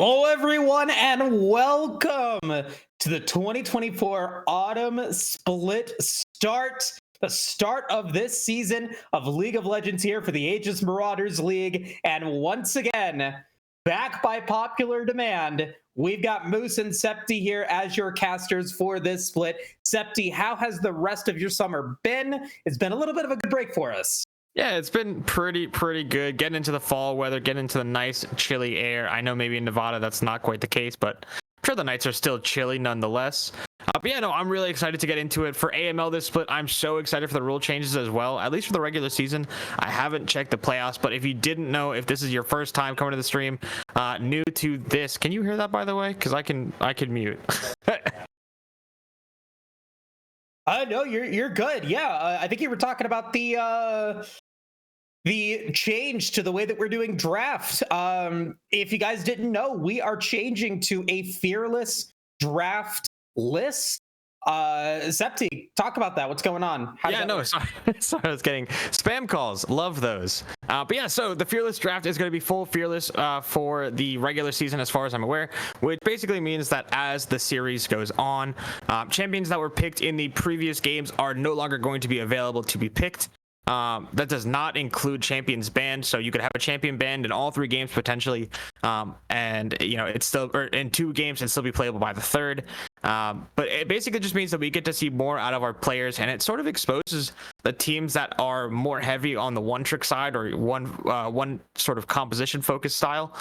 Hello, everyone, and welcome to the 2024 Autumn Split Start. The start of this season of League of Legends here for the Aegis Marauders League. And once again, back by popular demand, we've got Moose and Septi here as your casters for this split. Septi, how has the rest of your summer been? It's been a little bit of a good break for us. Yeah, it's been pretty good. Getting into the fall weather, getting into the nice chilly air. I know maybe in Nevada that's not quite the case, but I'm sure the nights are still chilly nonetheless. But yeah, no, I'm really excited to get into it. For AML this split, I'm so excited for the rule changes as well, at least for the regular season. I haven't checked the playoffs, but if you didn't know, if this is your first time coming to the stream, new to this, can you hear that, by the way? Because I can mute. No, you're good. Yeah, I think you were talking about the change to the way that we're doing draft. If you guys didn't know, we are changing to a fearless draft list. Septi, talk about that. What's going on? Sorry, I was getting spam calls. Love those. But yeah, so the fearless draft is going to be full fearless for the regular season, as far as I'm aware, which basically means that as the series goes on, champions that were picked in the previous games are no longer going to be available to be picked. That does not include champions banned, so you could have a champion banned in all 3 games potentially, and you know it's still, or in 2 games and still be playable by the 3rd. But it basically just means that we get to see more out of our players, and it sort of exposes the teams that are more heavy on the one trick side or one sort of composition focused style.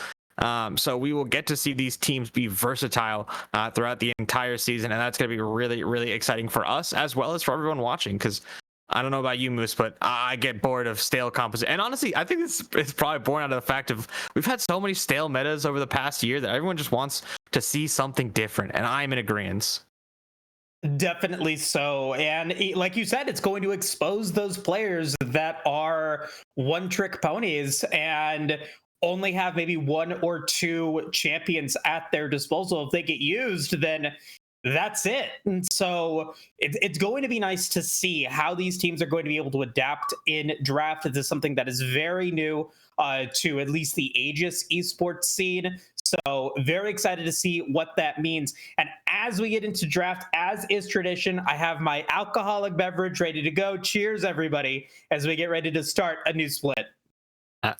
So we will get to see these teams be versatile throughout the entire season, and that's going to be really exciting for us as well as for everyone watching, because I don't know about you, Moose, but I get bored of stale composition. And honestly, I think it's probably born out of the fact of we've had so many stale metas over the past year that everyone just wants to see something different, and I'm in agreement. Definitely so. And like you said, it's going to expose those players that are one-trick ponies and only have maybe 1 or 2 champions at their disposal. If they get used, then that's it. And so it's going to be nice to see how these teams are going to be able to adapt in draft. This is something that is very new to at least the Aegis esports scene. So very excited to see what that means. And as we get into draft, as is tradition, I have my alcoholic beverage ready to go. Cheers, everybody, as we get ready to start a new split.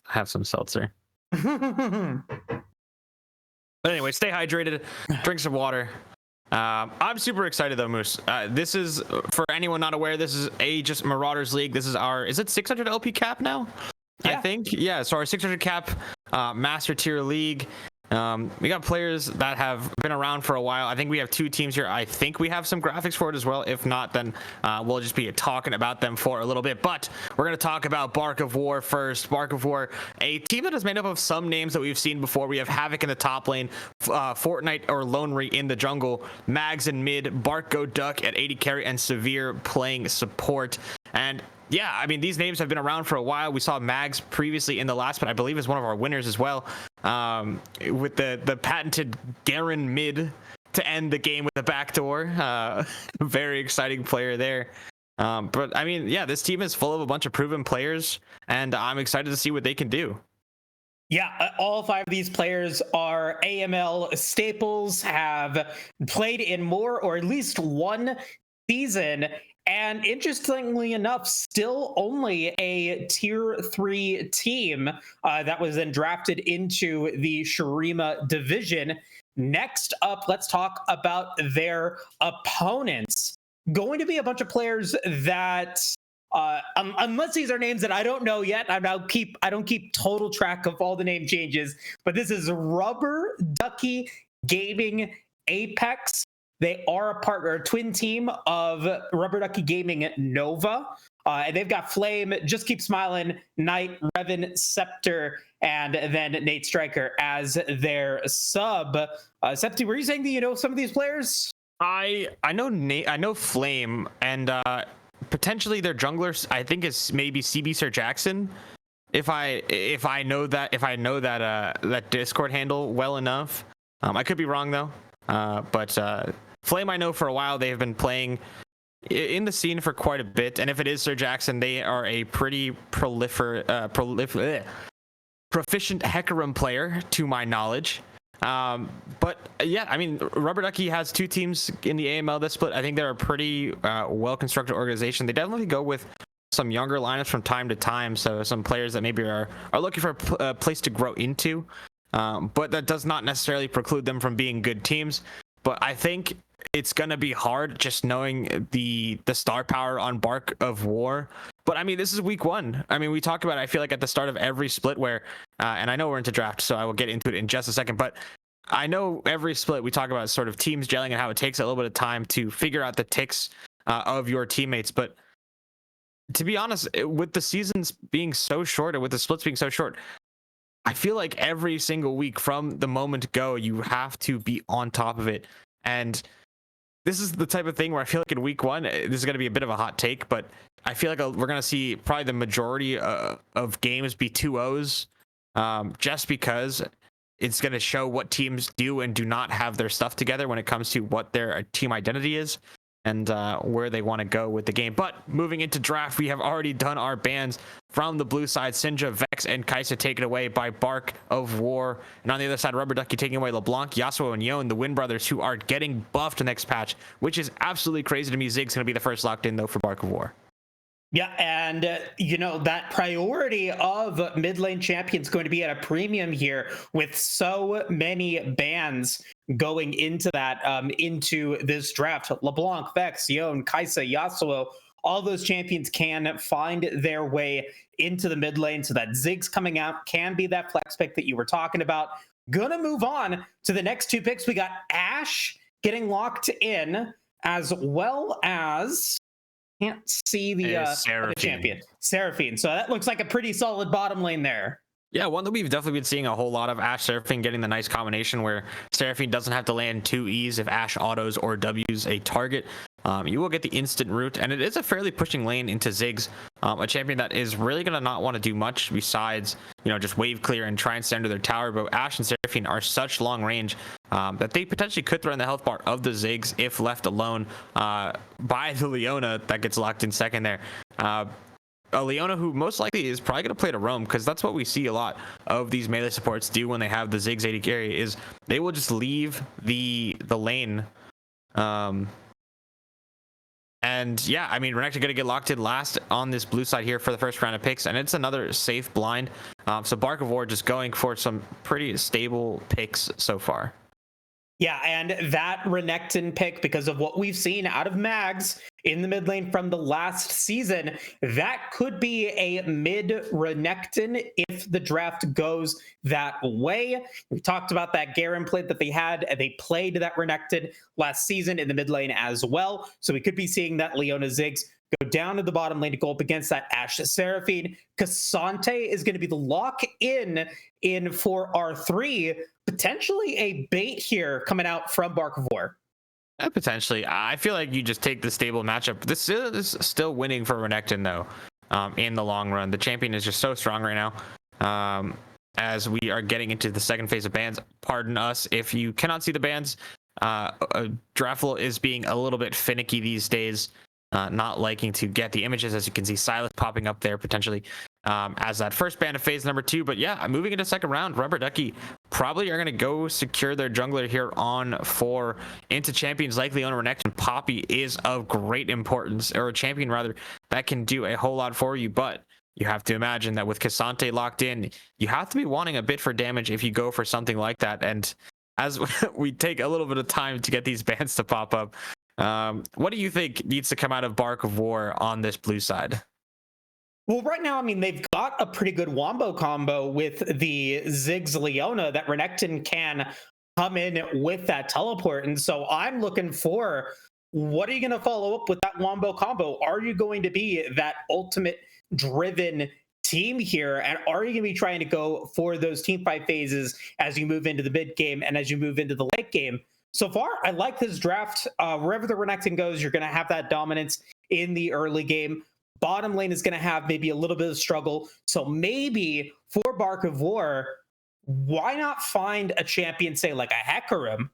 Have some seltzer. But anyway, stay hydrated, drink some water. I'm super excited though, Moose. This is, for anyone not aware, this is Aegis Marauders League. This is our, is it 600 LP cap now? Yeah. I think, yeah. So our 600 cap master tier league. We got players that have been around for a while. I think we have 2 teams here. I think we have some graphics for it as well. If not, then we'll just be talking about them for a little bit. But we're going to talk about Bark of War first. Bark of War, a team that is made up of some names that we've seen before. We have Havoc in the top lane, Fortnite or Lonely in the jungle, Mags in mid, Bark Go Duck at 80 carry, and Severe playing support. And yeah, I mean, these names have been around for a while. We saw Mags previously in the last, but I believe is one of our winners as well, with the patented Garen mid to end the game with a backdoor. Very exciting player there. But I mean, yeah, this team is full of a bunch of proven players, and I'm excited to see what they can do. Yeah, all 5 of these players are AML staples, have played in more or at least 1 season. And interestingly enough, still only a tier 3 team that was then drafted into the Shurima division. Next up, let's talk about their opponents. Going to be a bunch of players that, unless these are names that I don't know yet, I don't keep total track of all the name changes. But this is Rubber Ducky Gaming Apex. They are a partner, a twin team of Rubber Ducky Gaming Nova. And they've got Flame, Just Keep Smiling, Knight, Revan, Scepter, and then Nate Stryker as their sub. Septi, were you saying that you know some of these players? I know Nate, I know Flame, and potentially their junglers, I think is maybe CB Sir Jackson. If I know that Discord handle well enough. I could be wrong though. But Flame, I know for a while they have been playing in the scene for quite a bit, and if it is Sir Jackson, they are a pretty proficient Hecarim player, to my knowledge. But yeah, I mean, Rubber Ducky has two teams in the AML this split. I think they're a pretty well-constructed organization. They definitely go with some younger lineups from time to time, so some players that maybe are looking for a place to grow into. But that does not necessarily preclude them from being good teams. But I think it's gonna be hard just knowing the star power on Bark of War. But I mean, this is week one. I mean, we talk about it, I feel like, at the start of every split where, and I know we're into draft, so I will get into it in just a second. But I know every split we talk about sort of teams gelling and how it takes a little bit of time to figure out the ticks of your teammates. But to be honest, with the seasons being so short and with the splits being so short, I feel like every single week from the moment go, you have to be on top of it. And this is the type of thing where I feel like in week one, this is going to be a bit of a hot take, but I feel like we're going to see probably the majority of games be 2-0s, just because it's going to show what teams do and do not have their stuff together when it comes to what their team identity is and where they want to go with the game. But moving into draft, we have already done our bans from the blue side. Sinja, Vex, and Kaisa taken away by Bark of War. And on the other side, Rubber Ducky taking away LeBlanc, Yasuo, and Yon, the Wind Brothers, who are getting buffed next patch, which is absolutely crazy to me. Zig's going to be the first locked in, though, for Bark of War. Yeah, and that priority of mid lane champions going to be at a premium here with so many bans going into that into this draft. LeBlanc, Vex, Yon, Kaisa, Yasuo, all those champions can find their way into the mid lane, so that Ziggs coming out can be that flex pick that you were talking about. Gonna move on to the next two picks. We got Ashe getting locked in, as well as can't see the champion, Seraphine. So that looks like a pretty solid bottom lane there. Yeah, one that we've definitely been seeing a whole lot of. Ashe Seraphine getting the nice combination where Seraphine doesn't have to land 2 E's if Ashe autos or W's a target. You will get the instant route, and it is a fairly pushing lane into Ziggs, a champion that is really going to not want to do much besides, just wave clear and try and stand to their tower. But Ashe and Seraphine are such long range that they potentially could throw in the health bar of the Ziggs if left alone by the Leona that gets locked in second there. A Leona who most likely is probably going to play to roam, because that's what we see a lot of these melee supports do when they have the Ziggs AD carry, is they will just leave the lane. And yeah, I mean, we're actually going to get locked in last on this blue side here for the first round of picks, and it's another safe blind. So Bark of War just going for some pretty stable picks so far. Yeah, and that Renekton pick, because of what we've seen out of Mags in the mid lane from the last season, that could be a mid Renekton if the draft goes that way. We talked about that Garen play that they had, and they played that Renekton last season in the mid lane as well. So we could be seeing that Leona Ziggs go down to the bottom lane to go up against that Ashe Seraphine. Cassante is going to be the lock in for R3. Potentially a bait here coming out from Bark of War. Potentially. I feel like you just take the stable matchup. This is still winning for Renekton, though, in the long run. The champion is just so strong right now. As we are getting into the second phase of bans, pardon us if you cannot see the bans. Draftful is being a little bit finicky these days, not liking to get the images. As you can see, Silas popping up there potentially as that first ban of phase number 2. But yeah, moving into second round, Rubber Ducky probably are going to go secure their jungler here on 4 into champions like Leona Renekton. Poppy is of great importance, or a champion rather, that can do a whole lot for you. But you have to imagine that with Cassante locked in, you have to be wanting a bit for damage if you go for something like that. And as we take a little bit of time to get these bans to pop up, what do you think needs to come out of Bark of War on this blue side? Well, right now, I mean, they've got a pretty good wombo combo with the Ziggs Leona that Renekton can come in with that teleport. And so I'm looking for, what are you going to follow up with that wombo combo? Are you going to be that ultimate driven team here? And are you going to be trying to go for those team fight phases as you move into the mid game and as you move into the late game? So far, I like this draft. Wherever the Renekton goes, you're going to have that dominance in the early game. Bottom lane is going to have maybe a little bit of struggle. So maybe for Bark of War, why not find a champion, say like a Hecarim,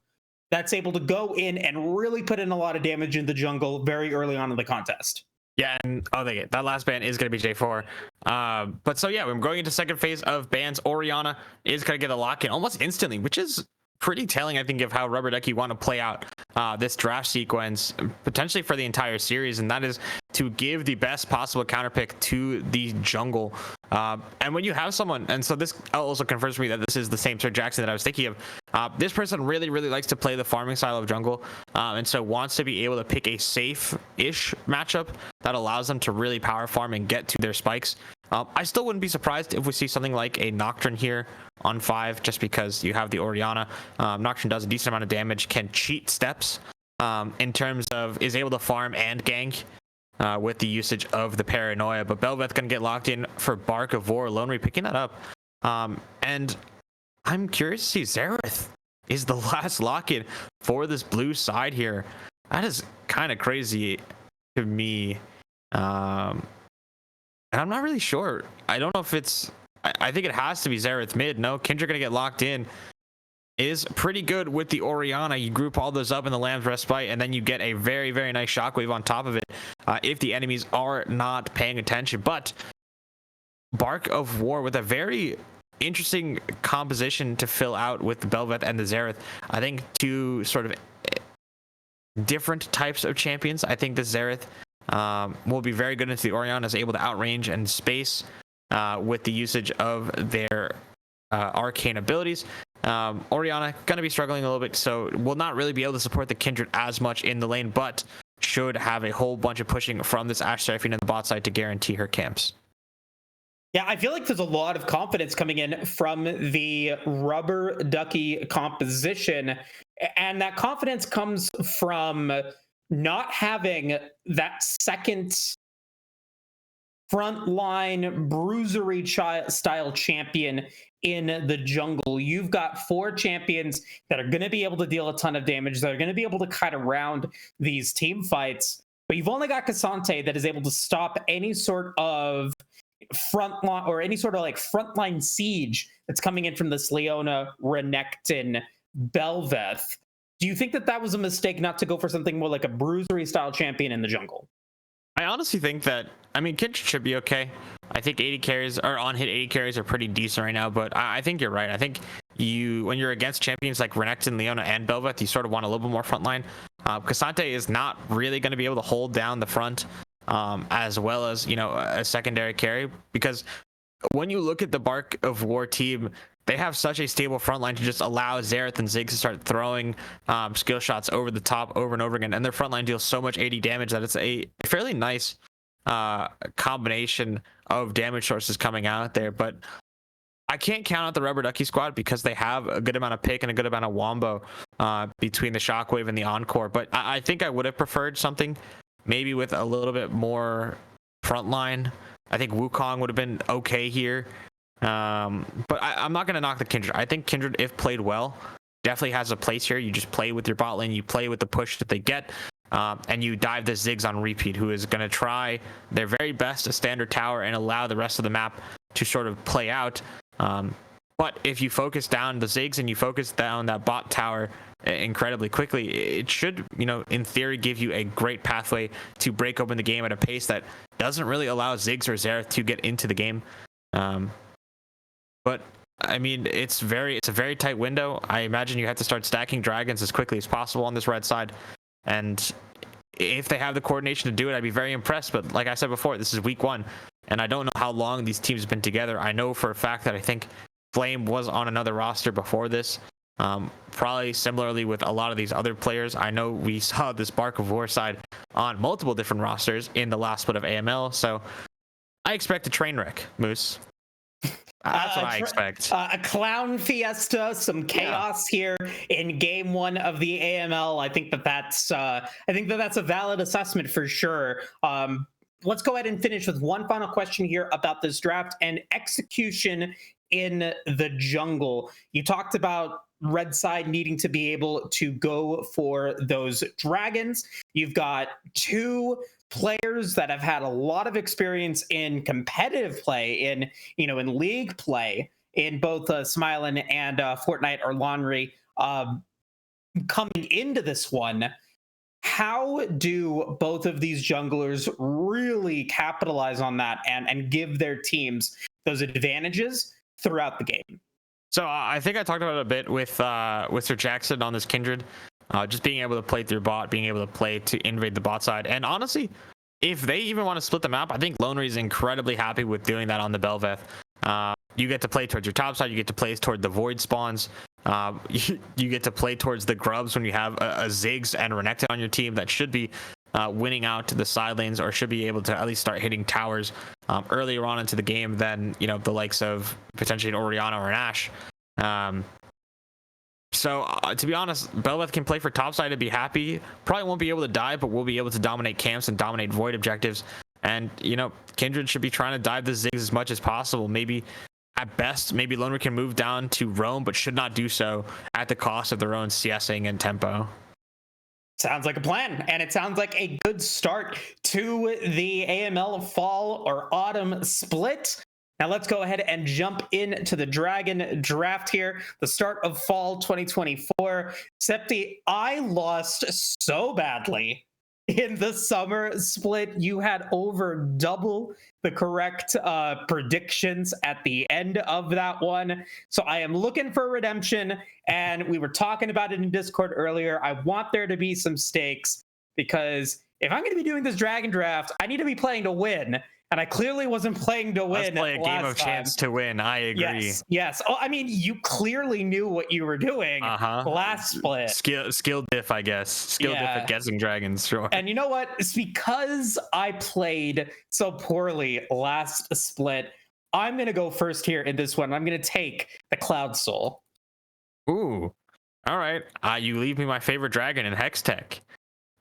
that's able to go in and really put in a lot of damage in the jungle very early on in the contest? Yeah, and that last ban is going to be J4. But so yeah, we're going into second phase of bans. Orianna is going to get a lock in almost instantly, which is pretty telling, I think, of how Rubber Ducky want to play out this draft sequence, potentially for the entire series, and that is to give the best possible counter pick to the jungle. And when you have someone, and so this also confirms for me that this is the same Sir Jackson that I was thinking of. This person really, really likes to play the farming style of jungle, and so wants to be able to pick a safe-ish matchup that allows them to really power farm and get to their spikes. I still wouldn't be surprised if we see something like a Nocturne here on 5, just because you have the Orianna. Nocturne does a decent amount of damage, can cheat steps in terms of is able to farm and gank with the usage of the Paranoia. But Bel'Veth going to get locked in for Bark of War. Lone Re picking that up. And I'm curious to see Xerath is the last lock-in for this blue side here. That is kind of crazy to me. And I'm not really sure. I don't know if it's... I think it has to be Xerath mid. No, Kindred going to get locked in. Is pretty good with the Orianna. You group all those up in the Lamb's Respite, and then you get a very, very nice shockwave on top of it if the enemies are not paying attention. But Bark of War with a very interesting composition to fill out with the Bel'Veth and the Xerath. I think two sort of different types of champions. I think the Xerath will be very good into the Orianna, is able to outrange and space with the usage of their arcane abilities. Orianna going to be struggling a little bit, so will not really be able to support the Kindred as much in the lane, but should have a whole bunch of pushing from this Ashe Seraphine in the bot side to guarantee her camps. Yeah, I feel like there's a lot of confidence coming in from the Rubber Ducky composition, and that confidence comes from not having that second frontline bruisery style champion in the jungle. You've got 4 champions that are going to be able to deal a ton of damage, that are going to be able to cut around these team fights, but you've only got K'Sante that is able to stop any sort of frontline or any sort of like frontline siege that's coming in from this Leona, Renekton, Bel'Veth. Do you think that that was a mistake not to go for something more like a bruisery style champion in the jungle? I honestly think that, I mean, Kindred should be okay. I think 80 carries or on hit 80 carries are pretty decent right now, but I think you're right. I think when you're against champions like Renekton, Leona, and Bel'Veth, you sort of want a little bit more frontline. K'Sante is not really going to be able to hold down the front as well as, you know, a secondary carry, because when you look at the Bark of War team, they have such a stable front line to just allow Xerath and Ziggs to start throwing skill shots over the top over and over again, and their front line deals so much 80 damage that it's a fairly nice combination of damage sources coming out there. But I can't count out the Rubber Ducky squad because they have a good amount of pick and a good amount of wombo between the Shockwave and the Encore. But I think I would have preferred something maybe with a little bit more front line. I think Wukong would have been okay here. But I'm not going to knock the Kindred. I think Kindred, if played well, definitely has a place here. You just play with your bot lane, you play with the push that they get, and you dive the Ziggs on repeat, who is going to try their very best to standard tower and allow the rest of the map to sort of play out. But if you focus down the Ziggs and you focus down that bot tower incredibly quickly, it should, you know, in theory, give you a great pathway to break open the game at a pace that doesn't really allow Ziggs or Xerath to get into the game. But I mean, it's a very tight window. I imagine you have to start stacking dragons as quickly as possible on this red side. And if they have the coordination to do it, I'd be very impressed. But like I said before, this is week 1, and I don't know how long these teams have been together. I know for a fact that I think Flame was on another roster before this. Probably similarly with a lot of these other players. I know we saw this Bark of War side on multiple different rosters in the last split of AML. So I expect a train wreck, Moose. That's what I expect. A clown fiesta, some chaos here in game 1 of the AML. I think that's a valid assessment for sure. Let's go ahead and finish with one final question here about this draft and execution in the jungle. You talked about red side needing to be able to go for those dragons. You've got 2 players that have had a lot of experience in competitive play, in league play, in both Smilin and Fortnite or Laundry coming into this one. How do both of these junglers really capitalize on that and give their teams those advantages throughout the game? So I think I talked about it a bit with Sir Jackson on this Kindred, just being able to play through bot, being able to play to invade the bot side, and honestly, if they even want to split the map, I think Lone Ray is incredibly happy with doing that on the Belveth. You get to play towards your top side, you get to play toward the void spawns, you get to play towards the grubs when you have a Ziggs and Renekton on your team that should be winning out to the side lanes, or should be able to at least start hitting towers earlier on into the game than the likes of potentially an Orianna or an Ashe. So to be honest, Belveth can play for topside and be happy. Probably won't be able to dive, but we'll be able to dominate camps and dominate void objectives. And Kindred should be trying to dive the Ziggs as much as possible. Maybe at best, maybe Lone Ray can move down to roam, but should not do so at the cost of their own CSing and tempo. Sounds like a plan, and it sounds like a good start to the AML fall or autumn split. Now let's go ahead and jump into the Dragon draft here, the start of fall 2024. Septi, I lost so badly in the summer split. You had over double the correct predictions at the end of that one. So I am looking for redemption, and we were talking about it in Discord earlier. I want there to be some stakes, because if I'm going to be doing this Dragon draft, I need to be playing to win. And I clearly wasn't playing to win. Let's play a game of chance to win. I agree. Yes. Oh, I mean, you clearly knew what you were doing last split. Skill diff, I guess. Skill diff at guessing dragons, sure. And you know what? It's because I played so poorly last split. I'm going to go first here in this one. I'm going to take the Cloud Soul. Ooh. All right. You leave me my favorite dragon in Hextech.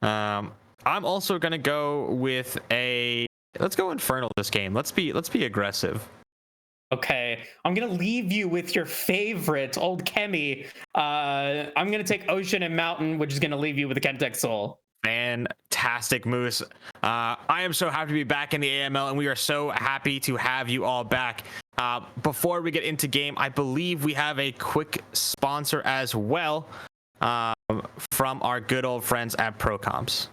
I'm also going to go with let's go Infernal this game. Let's be aggressive. Okay, I'm gonna leave you with your favorite old Kemi. I'm gonna take Ocean and Mountain, which is gonna leave you with the Chemtech Soul. Fantastic, Moose. I am so happy to be back in the AML, and we are so happy to have you all back. Before we get into game, I believe we have a quick sponsor as well from our good old friends at ProComps.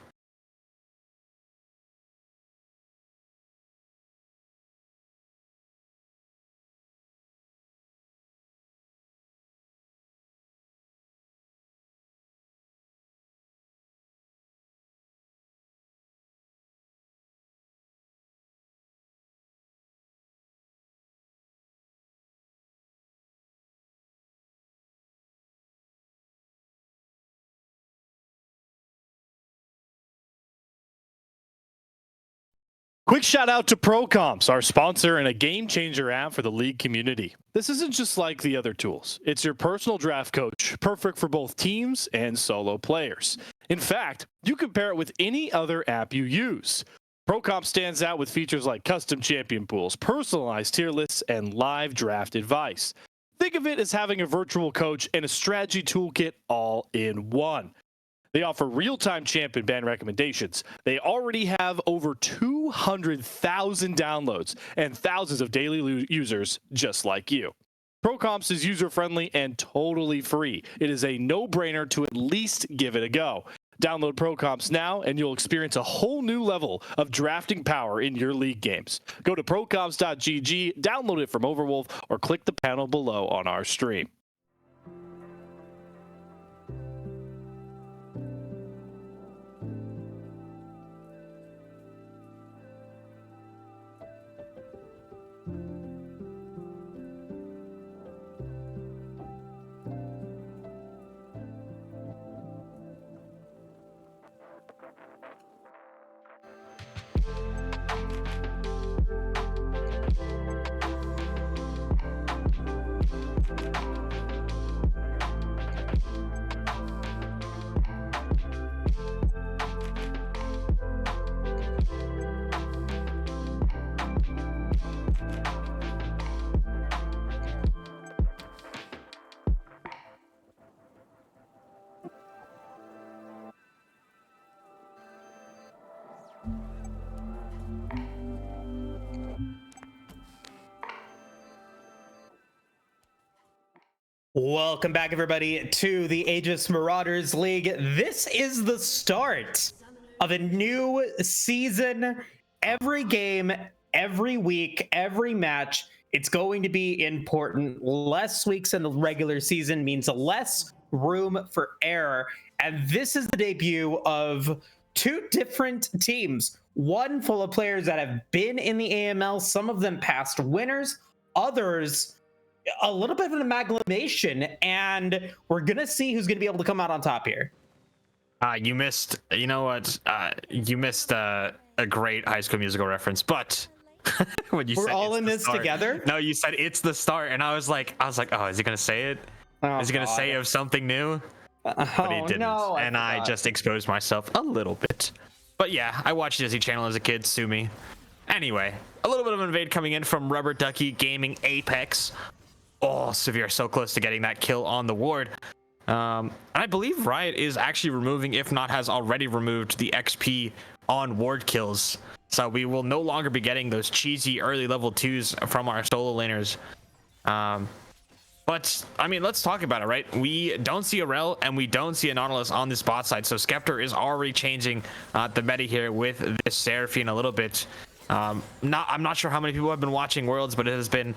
Quick shout out to ProComps, our sponsor and a game changer app for the League community. This isn't just like the other tools. It's your personal draft coach, perfect for both teams and solo players. In fact, you can pair it with any other app you use. ProComps stands out with features like custom champion pools, personalized tier lists, and live draft advice. Think of it as having a virtual coach and a strategy toolkit all in one. They offer real-time champion ban recommendations. They already have over 200,000 downloads and thousands of daily users just like you. ProComps is user-friendly and totally free. It is a no-brainer to at least give it a go. Download ProComps now, and you'll experience a whole new level of drafting power in your league games. Go to procomps.gg, download it from Overwolf, or click the panel below on our stream. Welcome back, everybody, to the Aegis Marauders League. This is the start of a new season. Every game, every week, every match It's going to be important. Less weeks in the regular season means less room for error. And this is the debut of two different teams, one full of players that have been in the AML, some of them past winners, others a little bit of an amalgamation, and we're gonna see who's gonna be able to come out on top here. You missed, you know what? You missed a great High School Musical reference, but when you We're said all it's in the this start- together? No, you said it's the start, and I was like, oh, is he gonna say it? Oh, Is he gonna God. say of something new? But he Oh, didn't, no, and I forgot. just exposed myself a little bit. But yeah, I watched Disney Channel as a kid. Sue me. Anyway, a little bit of an invade coming in from Rubber Ducky Gaming Apex. Oh, Severe so close to getting that kill on the ward. I believe Riot is actually removing, if not has already removed, the XP on ward kills. So we will no longer be getting those cheesy early level 2s from our solo laners. But, I mean, let's talk about it, right? We don't see a Rel and we don't see a Nautilus on this bot side. So Skeptor is already changing the meta here with this Seraphine a little bit. I'm not sure how many people have been watching Worlds, but it has been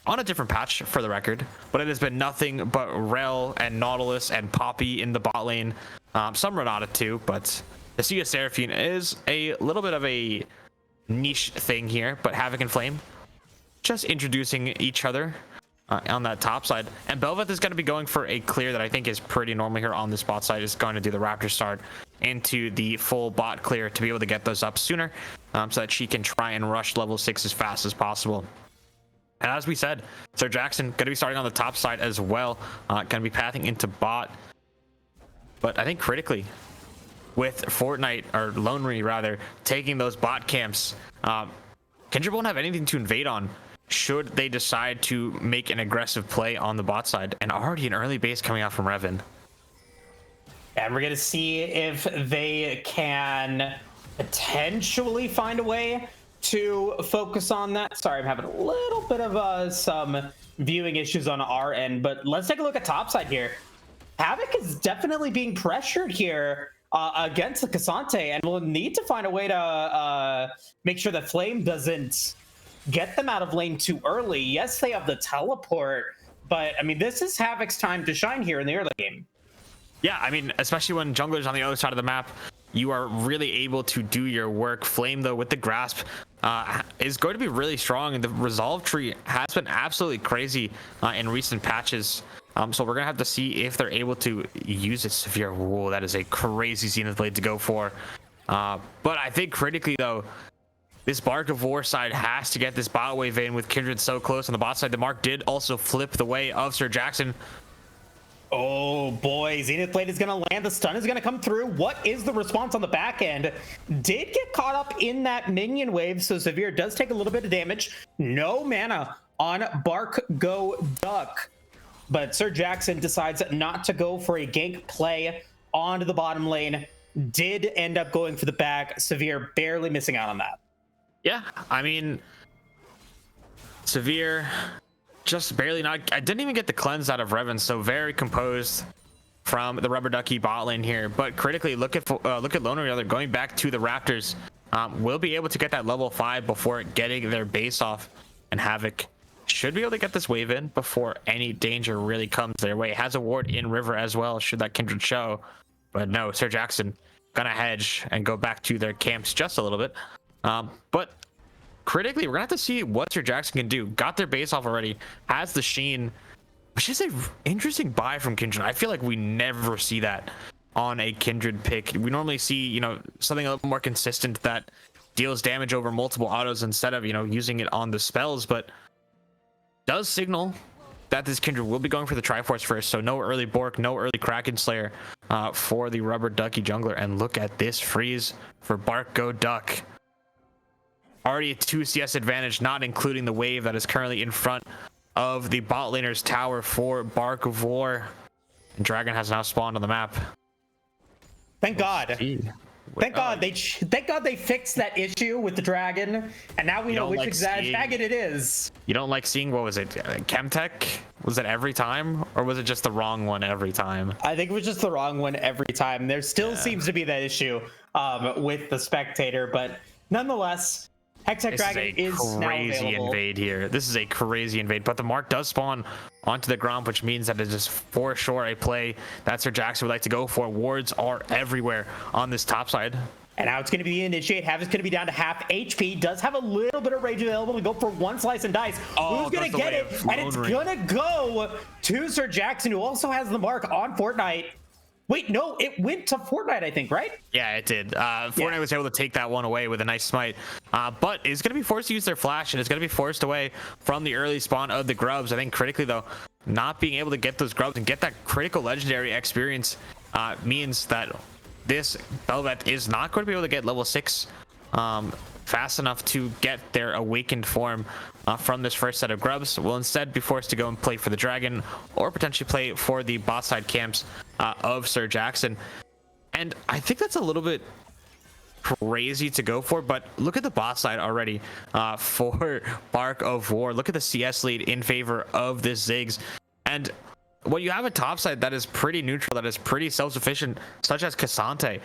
on a different patch, for the record. But it has been nothing but Rel and Nautilus and Poppy in the bot lane. Some Renata too, but to see a Seraphine is a little bit of a niche thing here. But Havoc and Flame just introducing each other on that top side. And Belveth is going to be going for a clear that I think is pretty normal here on this bot side. Is going to do the Raptor start into the full bot clear to be able to get those up sooner, so that she can try and rush level 6 as fast as possible. And as we said, Sir Jackson going to be starting on the top side as well, going to be pathing into bot. But I think critically, with Fortnite, or Lonely rather, taking those bot camps, Kindred won't have anything to invade on should they decide to make an aggressive play on the bot side. And already an early base coming out from Revan. And we're going to see if they can potentially find a way to focus on that. Sorry, I'm having a little bit of some viewing issues on our end, but let's take a look at topside here. Havoc is definitely being pressured here against the Cassante, and we'll need to find a way to make sure that Flame doesn't get them out of lane too early. Yes, they have the teleport, but I mean, this is Havoc's time to shine here in the early game. Yeah, I mean, especially when jungler's on the other side of the map, you are really able to do your work. Flame, though, with the grasp, is going to be really strong, and the resolve tree has been absolutely crazy in recent patches. So we're gonna have to see if they're able to use it. Severe. Whoa, that is a crazy Zenith Blade to go for. But I think critically, though, this Bark of War side has to get this bot wave in with Kindred so close on the bot side. The Mark did also flip the way of Sir Jackson. Oh boy, Zenith Blade is going to land. The stun is going to come through. What is the response on the back end? Did get caught up in that minion wave, so Severe does take a little bit of damage. No mana on Bark Go Duck. But Sir Jackson decides not to go for a gank play onto the bottom lane. Did end up going for the back. Severe barely missing out on that. Yeah, I mean, Severe just barely not. I didn't even get the cleanse out of Revan, so very composed from the Rubber Ducky bot lane here. But critically, look at Loner. They're going back to the Raptors. Will be able to get that level 5 before getting their base off, and Havoc should be able to get this wave in before any danger really comes their way. Has a ward in river as well, should that Kindred show. But no, Sir Jackson gonna hedge and go back to their camps just a little bit. But critically, we're gonna have to see what Sir Jackson can do. Got their base off already, has the Sheen, which is a interesting buy from Kindred. I feel like we never see that on a Kindred pick. We normally see, you know, something a little more consistent that deals damage over multiple autos instead of, you know, using it on the spells, but does signal that this Kindred will be going for the Triforce first. So no early Bork, no early Kraken Slayer for the Rubber Ducky jungler. And look at this freeze for Bark Go Duck. Already a 2 CS advantage, not including the wave that is currently in front of the bot laner's tower for Bark of War. And Dragon has now spawned on the map. Thank God. Thank God they fixed that issue with the dragon, and now we know which exact dragon it is. You don't like seeing, what was it, Chemtech? Was it every time, or was it just the wrong one every time? I think it was just the wrong one every time. There still seems to be that issue with the spectator, but nonetheless, Hextech This Dragon is a now crazy available. invade here. This is a crazy invade, but the mark does spawn onto the ground, which means that it is for sure a play that Sir Jackson would like to go for. Wards are everywhere on this top side. And now it's going to be the initiate. Havoc's going to be down to half HP. Does have a little bit of rage available to go for one slice and dice. Oh, Who's going to get it? And it's going to go to Sir Jackson, who also has the mark on Fortnite. Wait, no, it went to Fortnite, I think, right? Yeah, it did. Fortnite was able to take that one away with a nice smite, but is going to be forced to use their flash, and it's going to be forced away from the early spawn of the grubs. I think critically, though, not being able to get those grubs and get that critical legendary experience means that this Bel'Veth is not going to be able to get level 6 fast enough to get their awakened form from this first set of grubs. Will instead be forced to go and play for the dragon, or potentially play for the bot side camps of Sir Jackson. And I think that's a little bit crazy to go for, but look at the bot side already for Bark of War. Look at the CS lead in favor of this Ziggs. And when you have a top side that is pretty neutral, that is pretty self-sufficient, such as Cassante,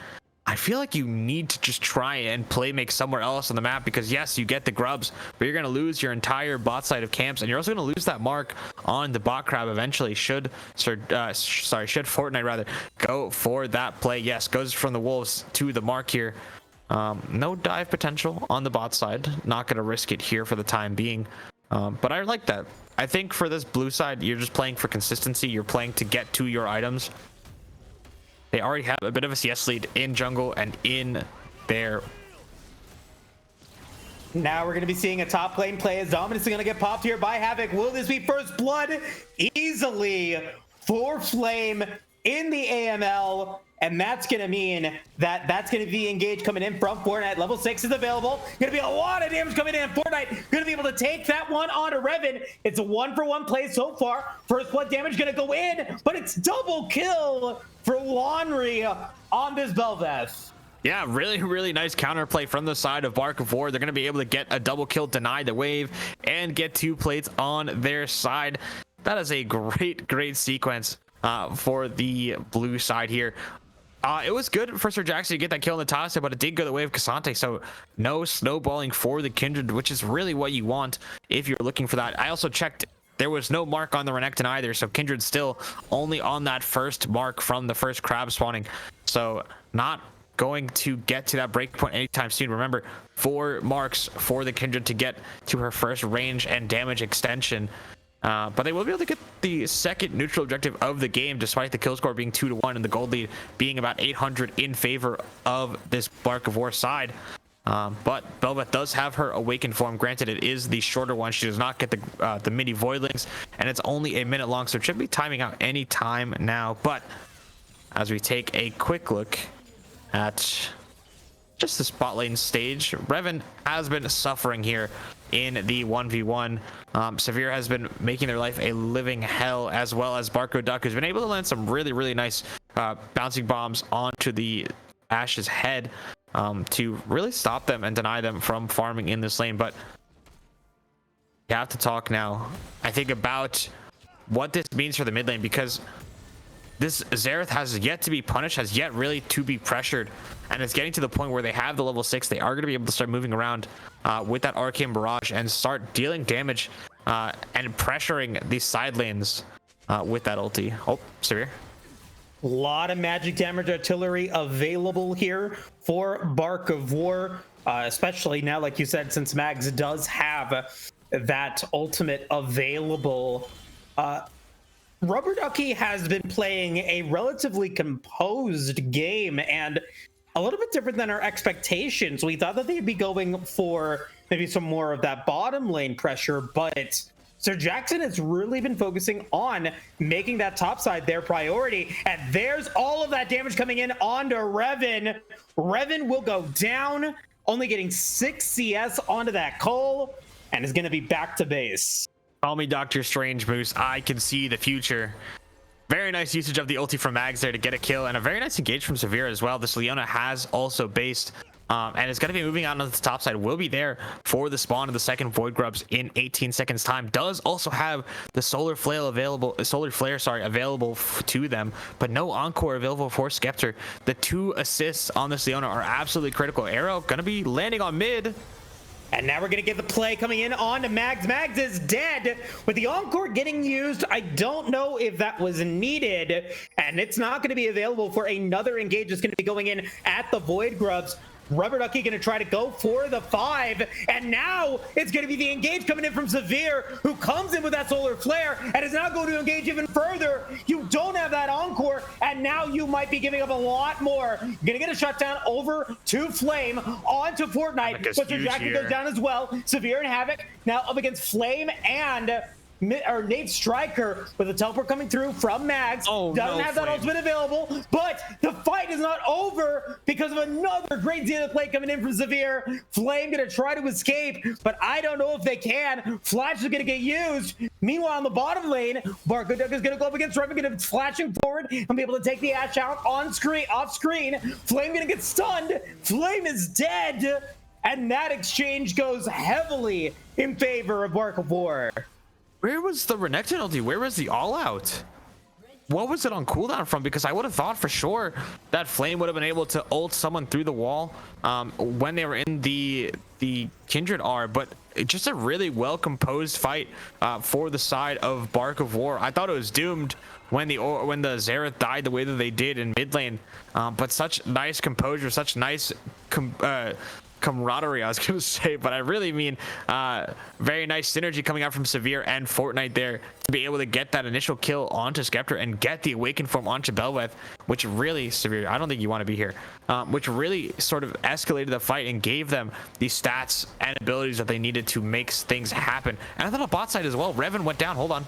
I feel like you need to just try and play make somewhere else on the map, because yes, you get the grubs, but you're going to lose your entire bot side of camps, and you're also going to lose that mark on the bot crab eventually. Should Fortnite rather go for that play. Yes, goes from the wolves to the mark here. No dive potential on the bot side. Not going to risk it here for the time being. But I like that. I think for this blue side, you're just playing for consistency. You're playing to get to your items. They already have a bit of a CS lead in jungle and in there. Now we're going to be seeing a top lane play as Dominus is going to get popped here by Havoc. Will this be first blood? Easily for Flame in the AML. And that's going to mean that that's going to be engaged coming in from Fortnite. Level 6 is available. Going to be a lot of damage coming in. Fortnite going to be able to take that one onto Revan. It's a 1-for-1 play so far. First blood damage going to go in, but it's double kill for Laundry on this Bel'Veth. Yeah, really nice counterplay from the side of Bark of War. They're going to be able to get a double kill, deny the wave, and get 2 plates on their side. That is a great sequence for the blue side here. It was good for Sir Jackson to get that kill in the top side, but it did go the way of Cassante, so no snowballing for the Kindred, which is really what you want if you're looking for that. I also checked, there was no mark on the Renekton either, so Kindred still only on that first mark from the first crab spawning, so not going to get to that breakpoint anytime soon. Remember, 4 marks for the Kindred to get to her first range and damage extension. But they will be able to get the second neutral objective of the game, despite the kill score being 2-1 and the gold lead being about 800 in favor of this Bark of War side. But Bel'Veth does have her awakened form. Granted, it is the shorter one. She does not get the mini voidlings, and it's only a minute long, so it should be timing out any time now. But as we take a quick look at just the spot lane stage, Revan has been suffering here in the 1v1. Severe has been making their life a living hell, as well as Barco Duck, who's been able to land some really nice bouncing bombs onto the Ash's head to really stop them and deny them from farming in this lane. But you have to talk now, I think, about what this means for the mid lane, because this Xerath has yet to be punished, has yet really to be pressured, and it's getting to the point where they have the level 6. They are going to be able to start moving around with that Arcane Barrage and start dealing damage and pressuring these side lanes with that ulti. Oh, Severe. A lot of magic damage artillery available here for Bark of War, especially now, like you said, since Mags does have that ultimate available. Rubber Ducky has been playing a relatively composed game and a little bit different than our expectations. We thought that they'd be going for maybe some more of that bottom lane pressure, but Sir Jackson has really been focusing on making that top side their priority. And there's all of that damage coming in onto Revan. Revan will go down, only getting 6 CS onto that Cole, and is going to be back to base. Call me Dr. Strange, Moose. I can see the future. Very nice usage of the ulti from Mags there to get a kill, and a very nice engage from Severe as well. This Leona has also based, and is going to be moving out on the top side. Will be there for the spawn of the second Void Grubs in 18 seconds time. Does also have the Solar Flare available, available to them, but no Encore available for Skeptor. The 2 assists on this Leona are absolutely critical. Arrow going to be landing on mid. And now we're going to get the play coming in on to Mags. Mags is dead with the Encore getting used. I don't know if that was needed, and it's not going to be available for another engage that's going to be going in at the Void Grubs. Rubber Ducky going to try to go for the 5, and now it's going to be the engage coming in from Severe, who comes in with that Solar Flare and is now going to engage even further. You don't have that Encore, and now you might be giving up a lot more. You're going to get a shutdown over to Flame onto Fortnite, but Sir Jackie goes down as well. Severe and Havoc now up against Flame and Nate Striker with a teleport coming through from Mags. Doesn't have that ultimate available, but the fight is not over because of another great Zenith play coming in from Severe. Flame gonna try to escape, but I don't know if they can. Flash is gonna get used. Meanwhile, on the bottom lane, Barco Duck is gonna go up against Revan, gonna flashing forward and be able to take the Ash out on screen, off screen. Flame gonna get stunned. Flame is dead, and that exchange goes heavily in favor of Bark of War. Where was the Renekton ulti? Where was the all out? What was it on cooldown from? Because I would have thought for sure that Flame would have been able to ult someone through the wall when they were in the Kindred R, but just a really well composed fight for the side of Bark of War. I thought it was doomed when the Xerath died the way that they did in mid lane, but such nice composure, such nice camaraderie, I was gonna say, but I really mean very nice synergy coming out from Severe and Fortnite there to be able to get that initial kill onto Skeptor and get the awakened form onto Belveth, which really, Severe, I don't think you want to be here, which really sort of escalated the fight and gave them the stats and abilities that they needed to make things happen. And I thought on bot side as well, Revan went down. Hold on.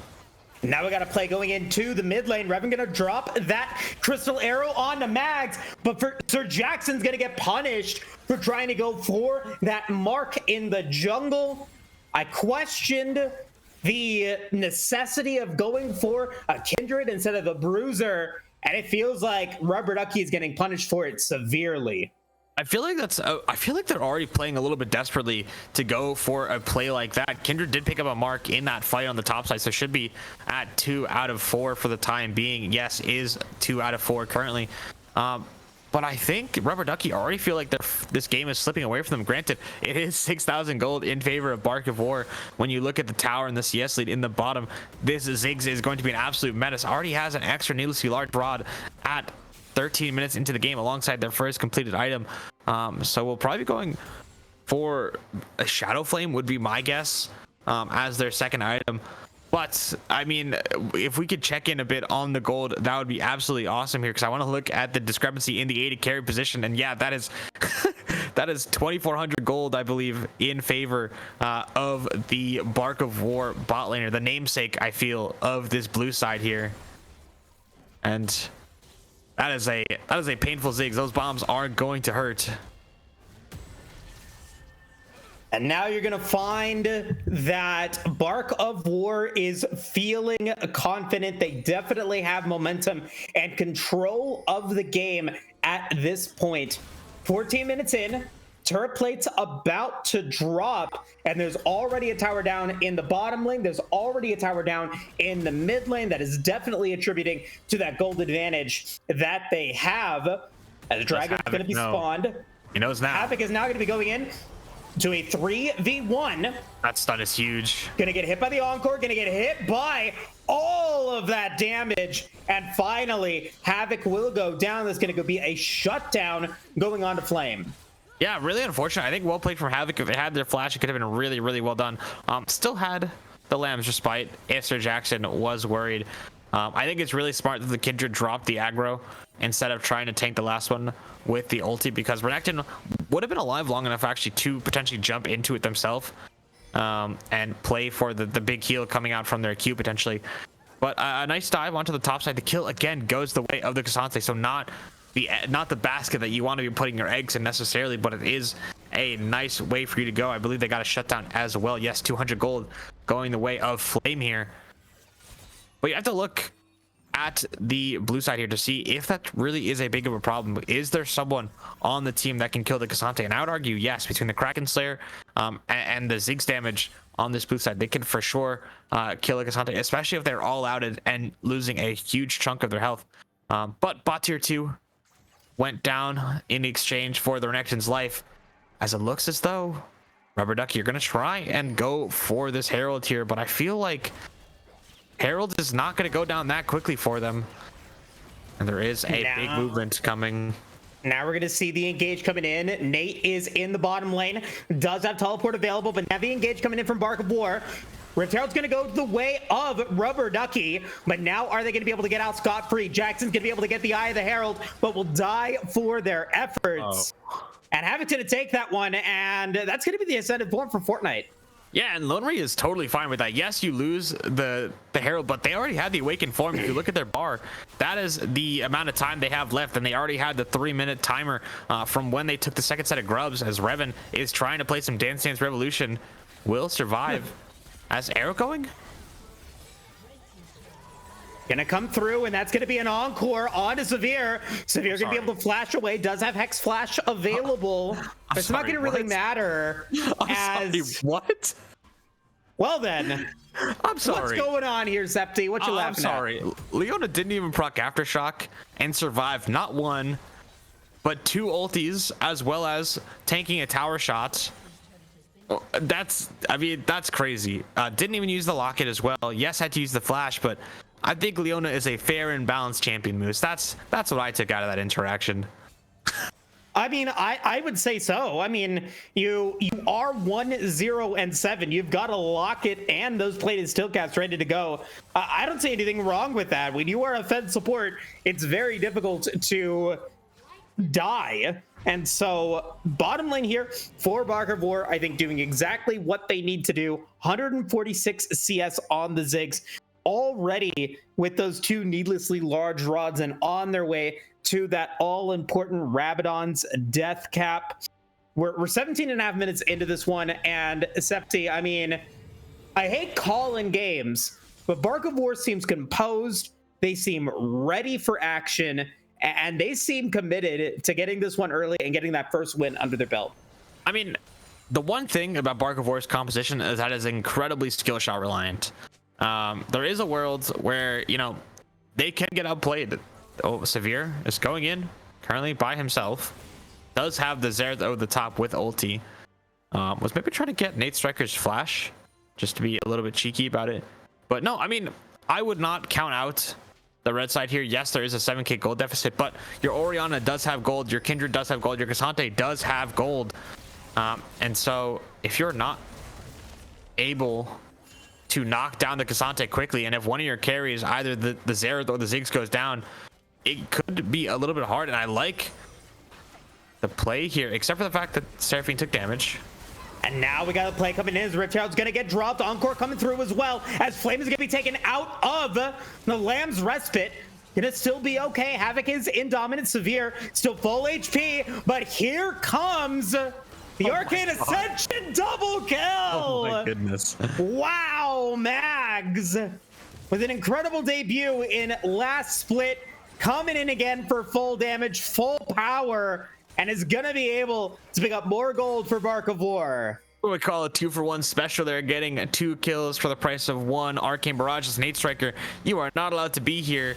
Now we got a play going into the mid lane. Revan gonna drop that crystal arrow onto Mags, but Sir Jackson's gonna get punished for trying to go for that mark in the jungle. I questioned the necessity of going for a Kindred instead of a Bruiser, and it feels like Rubber Ducky is getting punished for it severely. I feel like they're already playing a little bit desperately to go for a play like that. Kindred did pick up a mark in that fight on the top side, so should be at 2 out of 4 for the time being. Yes, is 2 out of 4 currently. But I think Rubber Ducky already feel like this game is slipping away from them. Granted, it is 6,000 gold in favor of Bark of War. When you look at the tower and the CS lead in the bottom, this Ziggs is going to be an absolute menace. Already has an extra needlessly large rod at 13 minutes into the game alongside their first completed item, so we'll probably be going for a Shadow Flame would be my guess as their second item. But I mean, if we could check in a bit on the gold, that would be absolutely awesome here, because I want to look at the discrepancy in the AD carry position, and yeah, that is that is 2,400 gold, I believe, in favor of the Bark of War bot laner, the namesake, I feel, of this blue side here. And that is a painful Ziggs. Those bombs aren't going to hurt. And now you're gonna find that Bark of War is feeling confident. They definitely have momentum and control of the game at this point. 14 minutes in, turret plate's about to drop, and there's already a tower down in the bottom lane. There's already a tower down in the mid lane. That is definitely attributing to that gold advantage that they have. As Dragon's going to be spawned. He knows now. Havoc is now going to be going in to a 3v1. That stun is huge. Gonna get hit by the Encore, gonna get hit by all of that damage, and finally Havoc will go down. There's gonna be a shutdown going on to Flame. Yeah, really unfortunate. I think well played from Havoc. If they had their flash, it could have been really, really well done. Still had the Lamb's Respite if Sir Jackson was worried. I think it's really smart that the Kindred dropped the aggro instead of trying to tank the last one with the ulti, because Renekton would have been alive long enough actually to potentially jump into it themselves and play for the big heal coming out from their Q potentially. But a nice dive onto the top side. The kill again goes the way of the Cassante, so not the basket that you want to be putting your eggs in necessarily, but it is a nice way for you to go. I believe they got a shutdown as well. Yes, 200 gold going the way of Flame here. But you have to look at the blue side here to see if that really is a big of a problem. Is there someone on the team that can kill the Cassante? And I would argue yes, between the Kraken Slayer and the Ziggs damage on this blue side, they can for sure kill a Cassante, especially if they're all outed and losing a huge chunk of their health. But bot tier 2 went down in exchange for the Renekton's life, as it looks as though Rubber Ducky, you're gonna try and go for this Herald here, but I feel like Herald is not gonna go down that quickly for them. And there is a big movement coming. Now we're going to see the engage coming in. Nate is in the bottom lane. Does have teleport available, but heavy engage coming in from Bark of War. Rift Herald's going to go the way of Rubber Ducky, but now are they going to be able to get out scot-free? Jackson's going to be able to get the Eye of the Herald, but will die for their efforts. And Havoc's going to take that one, and that's going to be the ascended form for Fortnite. Yeah, and Lone Ray is totally fine with that. Yes, you lose the Herald, but they already had the awakened form. If you look at their bar, that is the amount of time they have left, and they already had the 3-minute timer from when they took the second set of grubs, as Revan is trying to play some Dance Dance Revolution. Will survive. As Arrow going? Gonna come through, and that's gonna be an encore onto Severe. Severe gonna be able to flash away. Does have Hex Flash available. It's not gonna really matter. Sorry, what? Well then. I'm sorry. What's going on here, Zepti? What you laughing at? I'm sorry. Leona didn't even proc Aftershock and survived not one, but 2 ultis, as well as tanking a tower shot. That's crazy. Didn't even use the locket as well. Yes, had to use the flash, but I think Leona is a fair and balanced champion, Moose. That's what I took out of that interaction. I mean, I would say so. I mean, you are 1-0-7. You've got a locket and those plated steel caps ready to go. I don't see anything wrong with that. When you are a Fed support, it's very difficult to die. And so bottom lane here for Bark of War, I think doing exactly what they need to do. 146 CS on the Ziggs already with those 2 needlessly large rods and on their way to that all-important Rabadon's death cap. We're 17 and a half minutes into this one, and Septi, I mean, I hate calling games, but Bark of War seems composed. They seem ready for action, and they seem committed to getting this one early and getting that first win under their belt. I mean, the one thing about Bark of War's composition is that it's incredibly skill shot reliant. There is a world where, you know, they can get outplayed. Oh, Severe is going in currently by himself. Does have the Zerth over the top with ulti. Was maybe trying to get Nate Striker's flash just to be a little bit cheeky about it. But no, I mean, I would not count out the red side here. Yes, there is a 7k gold deficit, but your Orianna does have gold, your Kindred does have gold, your Cassante does have gold. And so if you're not able to knock down the Cassante quickly, and if one of your carries, either the Zerth or the Ziggs goes down, it could be a little bit hard. And I like the play here, except for the fact that Seraphine took damage. And now we got a play coming in as Rift Herald's gonna get dropped. Encore coming through as well, as Flame is gonna be taken out of the Lamb's Respite. Gonna still be okay. Havoc is in dominant. Severe still full HP, but here comes the Arcane Ascension double kill. Oh my goodness. Wow, Mags with an incredible debut in last split, coming in again for full damage, full power, and is gonna be able to pick up more gold for Bark of War. We call it 2-for-1 special. They're getting 2 kills for the price of 1. Arcane Barrage's Nate Striker, you are not allowed to be here.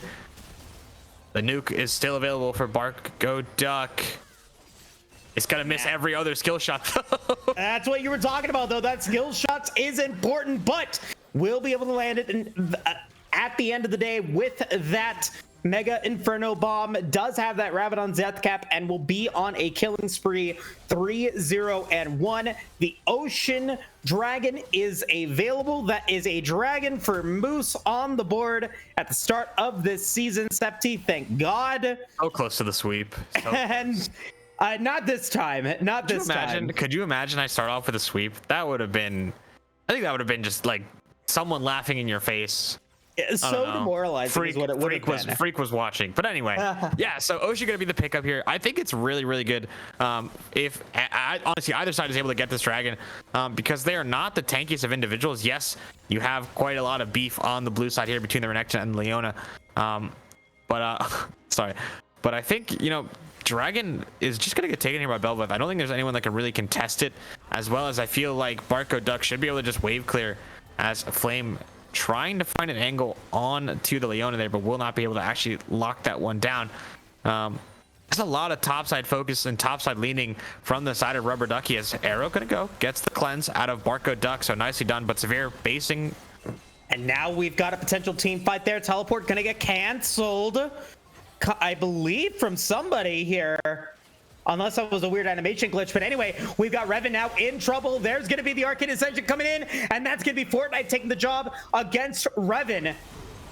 The nuke is still available for Bark. Go Duck. It's gonna miss every other skill shot though. That's what you were talking about though. That skill shots is important, but we'll be able to land it at the end of the day with that Mega Inferno Bomb. Does have that Rabadon's death cap and will be on a killing spree. 3-0-1. The Ocean Dragon is available. That is a dragon for Moose on the board at the start of this season. Septi, thank God. So close to the sweep. So and not this time. Not this time. Could you imagine I start off with a sweep? That would have been, I think that would have been just like someone laughing in your face. It's so demoralizing is what it would have been. Freak was watching. But anyway, yeah, so Oshi gonna be the pickup here. I think it's really, really good. If honestly either side is able to get this dragon, because they are not the tankiest of individuals. Yes, you have quite a lot of beef on the blue side here between the Renekton and Leona. Sorry. But I think, you know, Dragon is just gonna get taken here by Bel'Veth. I don't think there's anyone that can really contest it, as well as I feel like Barco Duck should be able to just wave clear as Flame trying to find an angle on to the Leona there, but will not be able to actually lock that one down. There's a lot of topside focus and topside leaning from the side of Rubber Ducky as Arrow gonna go, gets the cleanse out of Barco Duck, so nicely done, but Severe basing. And now we've got a potential team fight there. Teleport gonna get canceled, I believe, from somebody here. Unless that was a weird animation glitch. But anyway, we've got Revan now in trouble. There's going to be the Arcane Ascension coming in. And that's going to be Fortnite taking the job against Revan.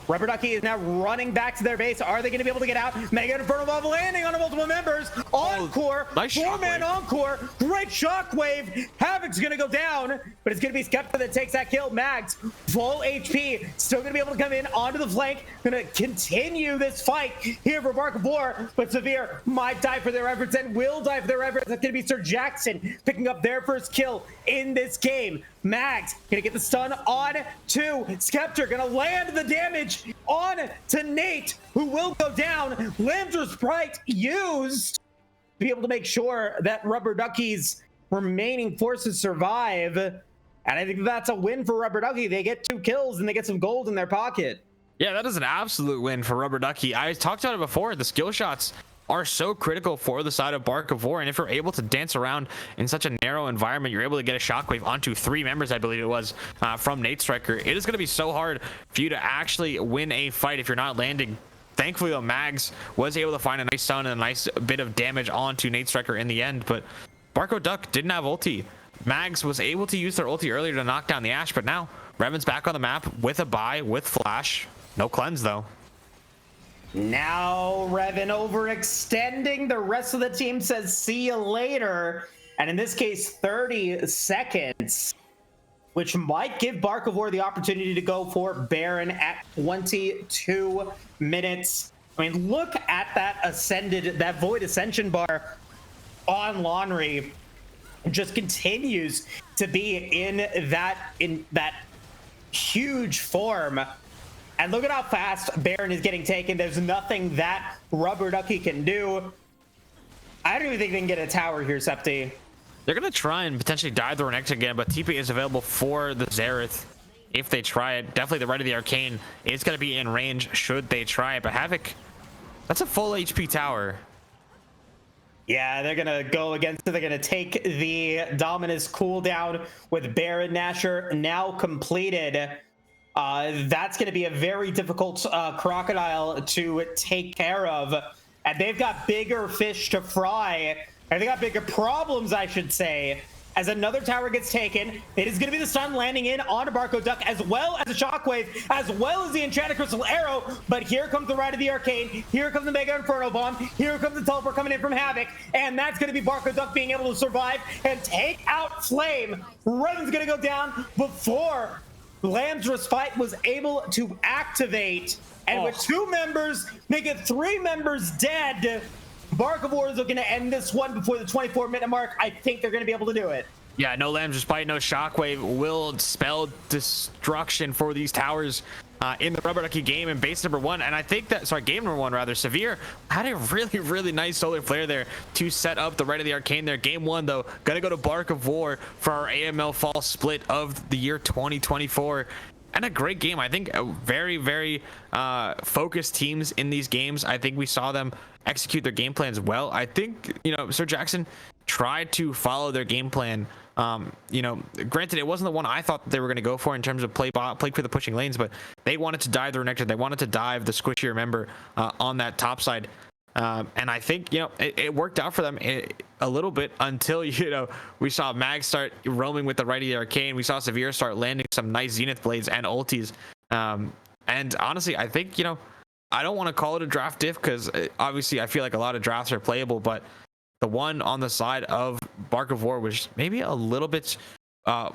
Rubber Ducky is now running back to their base. Are they going to be able to get out? Mega Inferno Bomb landing on multiple members. Encore. Nice four-man Encore. Great shockwave. Havoc's going to go down, but it's going to be Skepta that takes that kill. Mags, full HP. Still going to be able to come in onto the flank. Going to continue this fight here for Bark of War, but Severe might die for their efforts and will die for their efforts. That's going to be Sir Jackson picking up their first kill in this game. Mags gonna get the stun on to Skepta, gonna land the damage on to Nate, who will go down. Lamb's Sprite used to be able to make sure that Rubber Ducky's remaining forces survive. And I think that's a win for Rubber Ducky. They get 2 kills and they get some gold in their pocket. Yeah, that is an absolute win for Rubber Ducky. I talked about it before. The skill shots are so critical for the side of Bark of War, and if you're able to dance around in such a narrow environment, you're able to get a shockwave onto 3 members, I believe it was, from Nate Striker. It is going to be so hard for you to actually win a fight if you're not landing. Thankfully, though, Mags was able to find a nice stun and a nice bit of damage onto Nate Striker in the end, but Barco Duck didn't have ulti. Mags was able to use their ulti earlier to knock down the Ashe, but now Revan's back on the map with a buy, with flash. No cleanse, though. Now Revan overextending. The rest of the team says see you later, and in this case 30 seconds, which might give Bark of War the opportunity to go for Baron at 22 minutes. I mean, look at that Void Ascension bar on Laundry. Just continues to be in that huge form. And look at how fast Baron is getting taken. There's nothing that Rubber Ducky can do. I don't even think they can get a tower here, Septi. They're going to try and potentially dive the Renekton again, but TP is available for the Xerath if they try it. Definitely the right of the Arcane is going to be in range should they try it. But Havoc, that's a full HP tower. Yeah, they're going to go against it. They're going to take the Dominus cooldown with Baron Nashor now completed. That's going to be a very difficult crocodile to take care of. And they've got bigger fish to fry. And they got bigger problems, I should say. As another tower gets taken, it is going to be the stun landing in onto Barco Duck, as well as a shockwave, as well as the enchanted crystal arrow. But here comes the Rite of the Arcane. Here comes the Mega Inferno Bomb. Here comes the teleport coming in from Havoc. And that's going to be Barco Duck being able to survive and take out Flame. Revan's going to go down before Lamb's Respite was able to activate, and with 2 members, make it 3 members dead. Bark of War is looking to end this one before the 24-minute mark. I think they're going to be able to do it. Yeah, no Lamb's Respite, no Shockwave will spell destruction for these towers in the Rubber Ducky game in base number 1. And I think that, sorry, game number 1 rather, Severe had a really, really nice solar flare there to set up the right of the Arcane there. Game 1, though, gonna go to Bark of War for our AML fall split of the year 2024. And a great game. I think very, very focused teams in these games. I think we saw them execute their game plans well. I think, you know, Sir Jackson tried to follow their game plan. You know, granted, it wasn't the one I thought they were going to go for in terms of play for the pushing lanes, but they wanted to dive the Renekton. They wanted to dive the squishier member on that top side. And I think, you know, it worked out for them a little bit until, you know, we saw Mag start roaming with the right of the Arcane. We saw Severe start landing some nice Zenith Blades and ultis. And honestly, I think, you know, I don't want to call it a draft diff because obviously I feel like a lot of drafts are playable, but the one on the side of Bark of War was maybe a little bit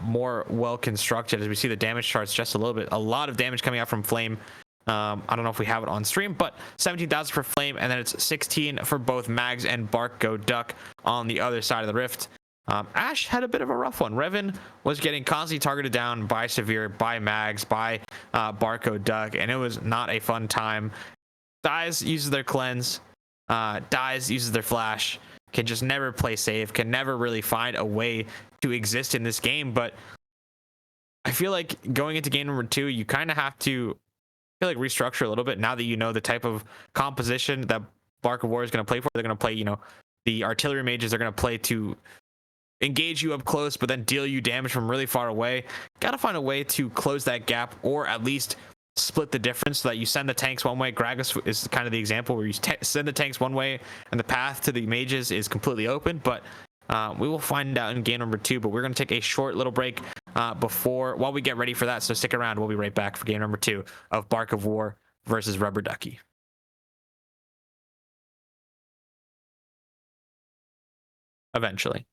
more well constructed, as we see the damage charts just a little bit. A lot of damage coming out from Flame. I don't know if we have it on stream, but 17,000 for Flame, and then it's 16 for both Mags and Barco Duck on the other side of the rift. Ashe had a bit of a rough one. Revan was getting constantly targeted down by Severe, by Mags, by Barco Duck, and it was not a fun time. Dies, uses their cleanse, dies, uses their flash, can just never play safe, can never really find a way to exist in this game. But I feel like going into game number 2, you kind of have to restructure a little bit now that you know the type of composition that Bark of War is going to play for. They're going to play, the artillery mages are going to play to engage you up close, but then deal you damage from really far away. Got to find a way to close that gap, or at least split the difference so that you send the tanks one way. Gragas is kind of the example where you send the tanks one way and the path to the mages is completely open. But we will find out in game number 2. But we're going to take a short little break while we get ready for that. So stick around. We'll be right back for game number 2 of Bark of War versus Rubber Ducky. Eventually.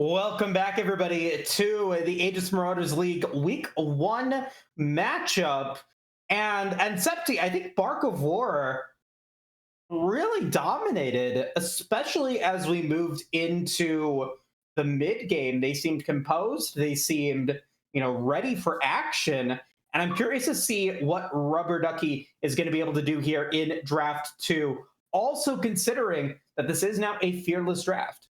Welcome back, everybody, to the Aegis Marauders League Week 1 matchup. And Septi, I think Bark of War really dominated, especially as we moved into the mid game. They seemed composed. They seemed, ready for action. And I'm curious to see what Rubber Ducky is going to be able to do here in Draft 2. Also considering that this is now a fearless draft.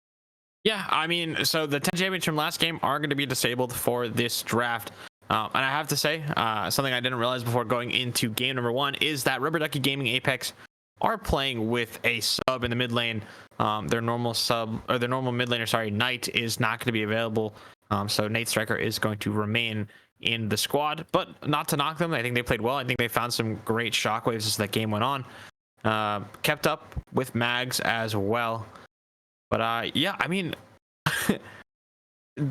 Yeah, I mean, so the 10 champions from last game are going to be disabled for this draft. And I have to say, something I didn't realize before going into game number 1 is that Rubber Ducky Gaming Apex are playing with a sub in the mid lane. Their normal mid laner, Knight, is not going to be available. So Nate Striker is going to remain in the squad, but not to knock them. I think they played well. I think they found some great shockwaves as that game went on. Kept up with Mags as well. But yeah, I mean,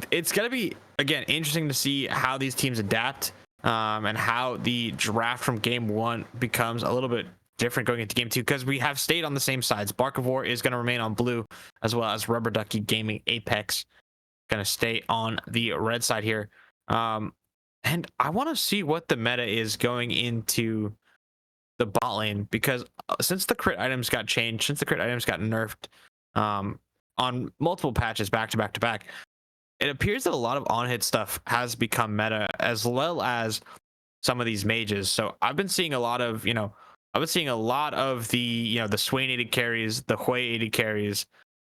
it's going to be, again, interesting to see how these teams adapt and how the draft from game 1 becomes a little bit different going into game 2, because we have stayed on the same sides. Bark of War is going to remain on blue, as well as Rubber Ducky Gaming Apex going to stay on the red side here. And I want to see what the meta is going into the bot lane, because since the crit items got changed, since the crit items got nerfed on multiple patches back to back to back, it appears that a lot of on-hit stuff has become meta, as well as some of these mages. So I've been seeing a lot of, the the Swain 80 carries, the Hui 80 carries.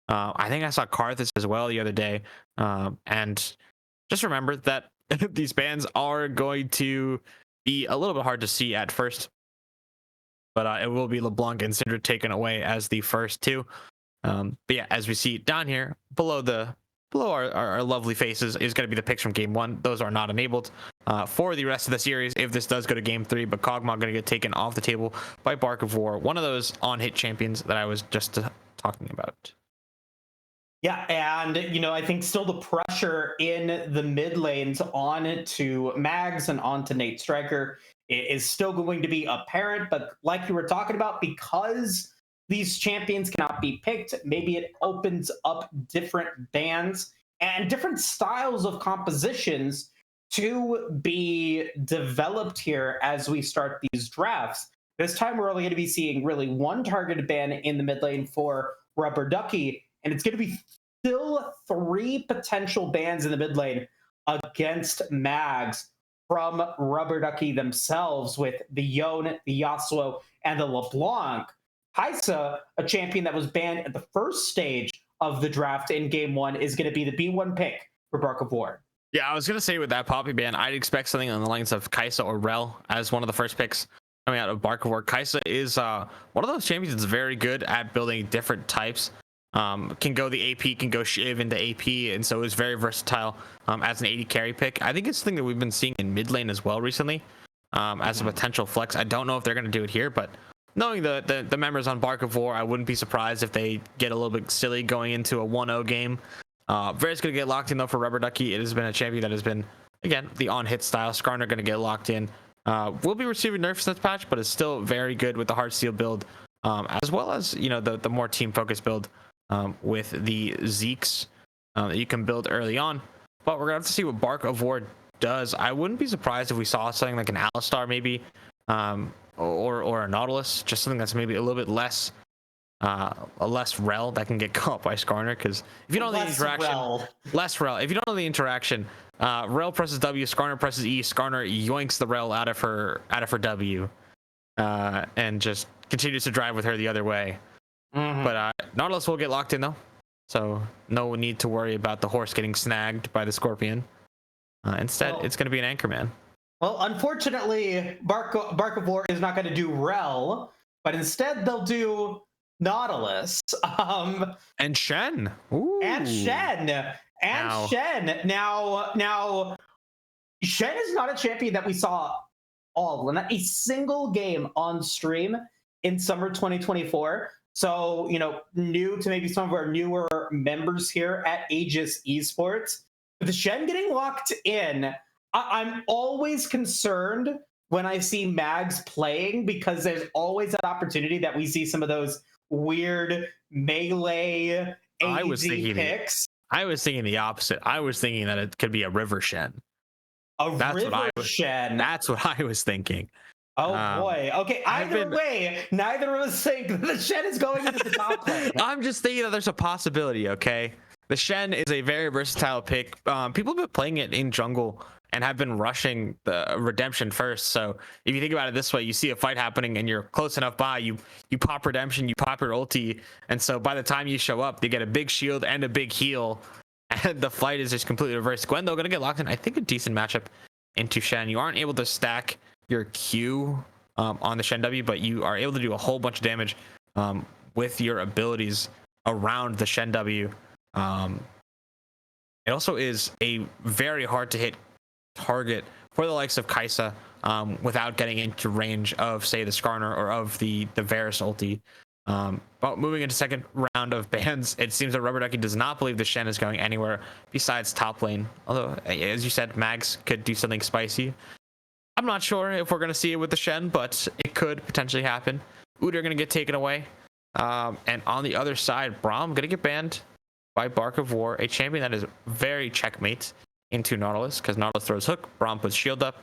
I think I saw Karthus as well the other day. And just remember that these bans are going to be a little bit hard to see at first, but it will be LeBlanc and Syndra taken away as the first two. But yeah, as we see down here below our lovely faces is going to be the picks from game 1. Those are not enabled for the rest of the series if this does go to game 3, but Kog'Maw going to get taken off the table by Bark of War, one of those on-hit champions that I was just talking about. Yeah, and I think still the pressure in the mid lanes on to Mags and on to Nate Striker is still going to be apparent, but like you were talking about, because these champions cannot be picked, maybe it opens up different bans and different styles of compositions to be developed here as we start these drafts. This time we're only going to be seeing really one targeted ban in the mid lane for Rubber Ducky, and it's going to be still 3 potential bans in the mid lane against Mags from Rubber Ducky themselves, with the Yone, the Yasuo, and the LeBlanc. Kaisa, a champion that was banned at the first stage of the draft in game 1, is going to be the B1 pick for Bark of War. Yeah, I was going to say with that Poppy ban, I'd expect something on the lines of Kaisa or Rel as one of the first picks coming out of Bark of War. Kaisa is one of those champions that's very good at building different types. Can go the AP, can go Shiv into AP, and so is very versatile as an 80 carry pick. I think it's something that we've been seeing in mid lane as well recently as a potential flex. I don't know if they're going to do it here, but knowing the members on Bark of War, I wouldn't be surprised if they get a little bit silly going into a 1-0 game. Varys going to get locked in, though, for Rubber Ducky. It has been a champion that has been, again, the on-hit style. Skarner going to get locked in. Will be receiving nerfs in this patch, but is still very good with the Heartsteel build, as well as, the more team-focused build with the Zeeks that you can build early on. But we're going to have to see what Bark of War does. I wouldn't be surprised if we saw something like an Alistar, maybe, or a Nautilus, just something that's maybe a little bit less a less rel that can get caught by Skarner, because if you don't know the interaction, less rel. If you don't know the interaction, rel presses W, Skarner presses E, Skarner yoinks the rel out of her W, and just continues to drive with her the other way. But Nautilus will get locked in, though, so no need to worry about the horse getting snagged by the Scorpion. Instead, it's going to be an Anchorman. Well, unfortunately, Bark of War is not going to do rel, but instead they'll do Nautilus. And Shen. Ooh. And Shen. And Shen. Now, Shen is not a champion that we saw not a single game on stream in summer 2024. So, new to maybe some of our newer members here at Aegis Esports. With the Shen getting locked in, I'm always concerned when I see Mags playing, because there's always that opportunity that we see some of those weird melee AD picks. I was thinking the opposite. I was thinking that it could be a river Shen. That's what I was. Shen. That's what I was thinking. Oh boy. Okay. Either way, neither of us think that the Shen is going into the top lane. I'm just thinking that there's a possibility. Okay, the Shen is a very versatile pick. People have been playing it in jungle and have been rushing the redemption first. So if you think about it this way, you see a fight happening and you're close enough by, you pop redemption, you pop your ulti, and so by the time you show up, you get a big shield and a big heal, and the fight is just completely reversed. Gwen though gonna get locked in. I think a decent matchup into Shen. You aren't able to stack your Q on the Shen W, but you are able to do a whole bunch of damage with your abilities around the Shen W. It also is a very hard to hit target for the likes of Kai'Sa without getting into range of, say, the Skarner or of the Varus ulti. But moving into second round of bans, it seems that Rubber Ducky does not believe the Shen is going anywhere besides top lane. Although, as you said, Mags could do something spicy. I'm not sure if we're going to see it with the Shen, but it could potentially happen. Udyr going to get taken away. And on the other side, Braum going to get banned by Bark of War, a champion that is very checkmate into Nautilus, because Nautilus throws hook, Braum puts shield up,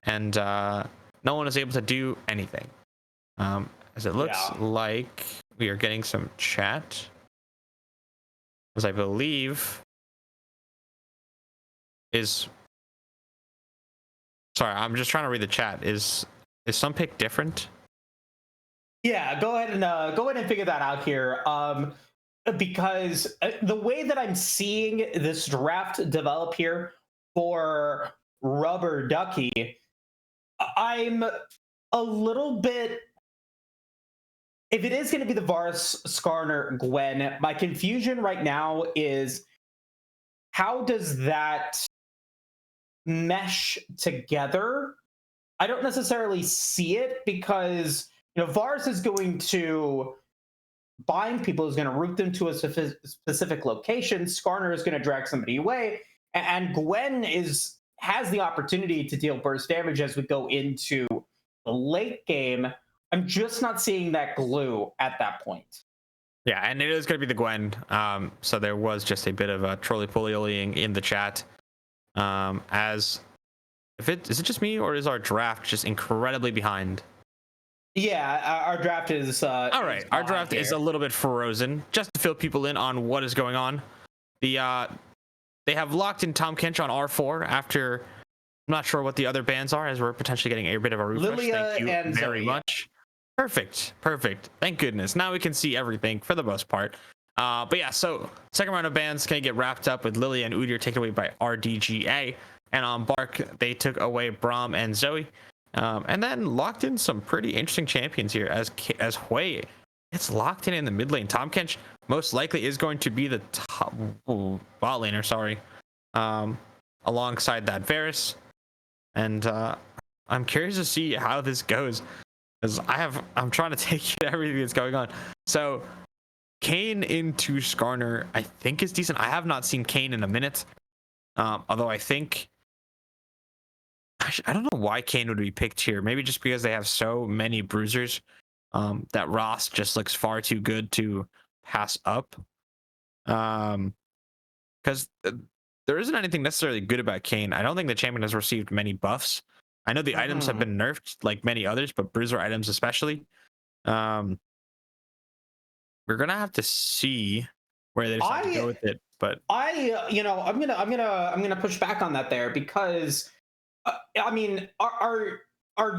and no one is able to do anything. As it looks like we are getting some chat, as I believe is... Sorry, I'm just trying to read the chat. Is some pick different? Yeah, go ahead and figure that out here. Because the way that I'm seeing this draft develop here for Rubber Ducky, I'm a little bit. If it is going to be the Varus, Skarner, Gwen, my confusion right now is how does that mesh together? I don't necessarily see it because Varus is going to bind people, is going to route them to a specific location. Skarner is going to drag somebody away, and Gwen has the opportunity to deal burst damage as we go into the late game. I'm just not seeing that glue at that point. Yeah, and it is going to be the Gwen. So there was just a bit of a trolley-poly in the chat. Is it just me, or is our draft just incredibly behind? Yeah, our draft is all right. Our draft is a little bit frozen, just to fill people in on what is going on. They have locked in Tahm Kench on R4 after. I'm not sure what the other bans are, as we're potentially getting a bit of a refresh. Lilia. Thank you and very Zoe. much. Perfect. Thank goodness. Now we can see everything for the most part. But yeah, so second round of bans can get wrapped up with Lilia and Udyr taken away by RDGA, and on Bark they took away Braum and Zoe, and then locked in some pretty interesting champions here as Hui. It's locked in the mid lane. Tahm Kench most likely is going to be the top bot laner. Sorry, alongside that Varus, and I'm curious to see how this goes, because I'm trying to take in everything that's going on. So Kayn into Skarner, I think, is decent. I have not seen Kayn in a minute. Although I think I don't know why Kayn would be picked here. Maybe just because they have so many bruisers that Ross just looks far too good to pass up. Because there isn't anything necessarily good about Kayn. I don't think the champion has received many buffs. I know the items have been nerfed like many others, but bruiser items especially. We're gonna have to see where they decide to go with it. But I'm gonna push back on that there, because I mean, are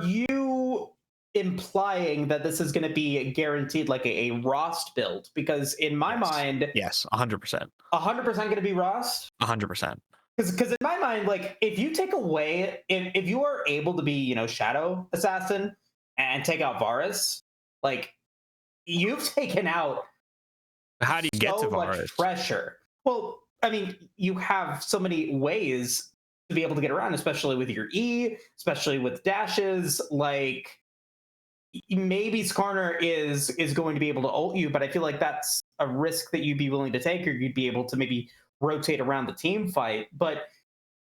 you implying that this is going to be guaranteed like a Rost build? Because in my mind, yes, 100%, 100% going to be Rost. 100%. Because in my mind, like, if you take away, if you are able to be, Shadow Assassin and take out Varus, like, you've taken out how do you get to much Varus? Pressure. Well, I mean, you have so many ways to be able to get around, especially with your E, especially with dashes. Like, maybe Skarner is going to be able to ult you, but I feel like that's a risk that you'd be willing to take, or you'd be able to maybe rotate around the team fight. But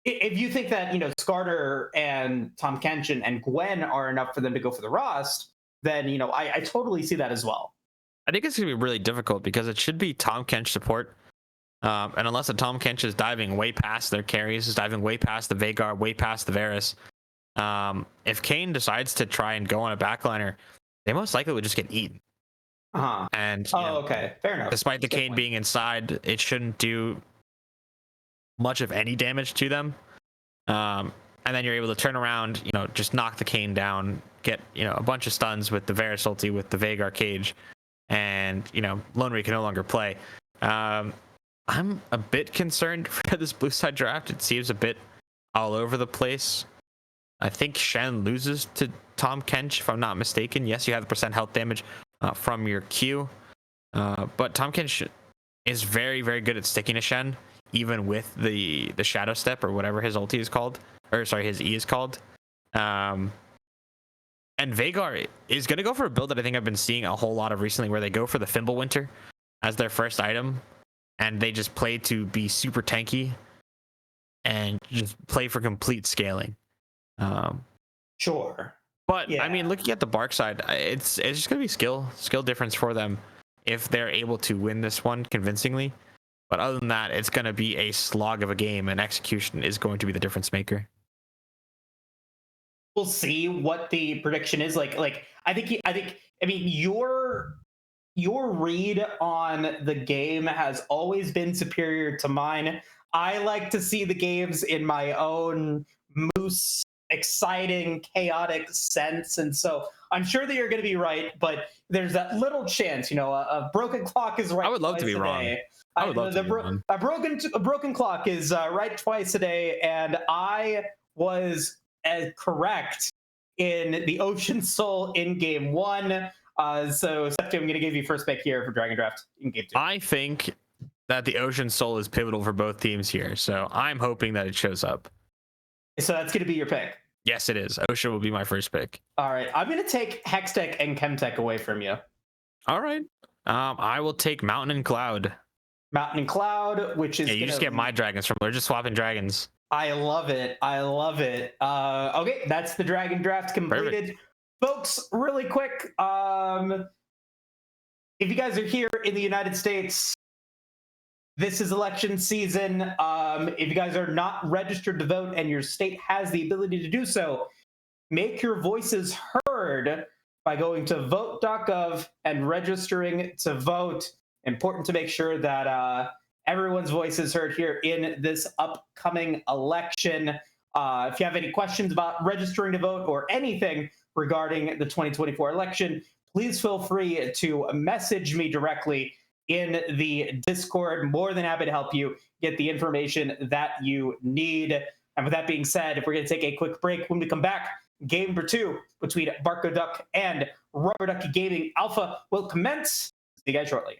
if you think that, Skarner and Tahm Kench and Gwen are enough for them to go for the Rost, then, I totally see that as well. I think it's going to be really difficult because it should be Tahm Kench support And unless a Tom Kench is diving way past their carries, is diving way past the Veigar, way past the Varus, if Kane decides to try and go on a backliner, they most likely would just get eaten. Uh-huh. And Okay, fair enough. despite the Good Kane point. being inside, it shouldn't do much of any damage to them. And then you're able to turn around, just knock the Kane down, get a bunch of stuns with the Varus ulti, with the Veigar cage, and Lone Ray can no longer play. I'm a bit concerned for this blue side draft. It seems a bit all over the place. I think Shen loses to Tom Kench, if I'm not mistaken. Yes, you have the percent health damage from your Q, but Tom Kench is very, very good at sticking to Shen, even with the Shadow Step or whatever his ulti is called, or sorry, his E is called. And Veigar is going to go for a build that I think I've been seeing a whole lot of recently, where they go for the Fimbulwinter as their first item, and they just play to be super tanky and just play for complete scaling. Sure. But Yeah. I mean, looking at the Bark side, it's just going to be skill difference for them if they're able to win this one convincingly. But other than that, it's going to be a slog of a game, and execution is going to be the difference maker. We'll see what the prediction is. I mean, your read on the game has always been superior to mine. I like to see the games in my own moose, exciting, chaotic sense, and so I'm sure that you're going to be right. But there's that little chance, a broken clock is right. I would love to be wrong. I would love to be wrong. A broken clock is right twice a day, and I was correct in the Ocean Soul in game 1. So, Septi, I'm going to give you first pick here for Dragon Draft in game 2. I think that the Ocean Soul is pivotal for both teams here, so I'm hoping that it shows up. So that's going to be your pick. Yes, it is. Ocean will be my first pick. All right, I'm going to take Hextech and Chemtech away from you. All right. I will take Mountain and Cloud. Mountain and Cloud, which is you just get my dragons from. They're just swapping dragons. I love it. Okay, that's the Dragon Draft completed. Perfect. Folks, really quick, if you guys are here in the United States, this is election season. If you guys are not registered to vote and your state has the ability to do so, make your voices heard by going to vote.gov and registering to vote. Important to make sure that everyone's voice is heard here in this upcoming election. If you have any questions about registering to vote or anything regarding the 2024 election, please feel free to message me directly in the Discord. More than happy to help you get the information that you need. And with that being said, we're going to take a quick break. When we come back, game number 2 between Barco Duck and Rubber Ducky Gaming Alpha will commence. See you guys shortly.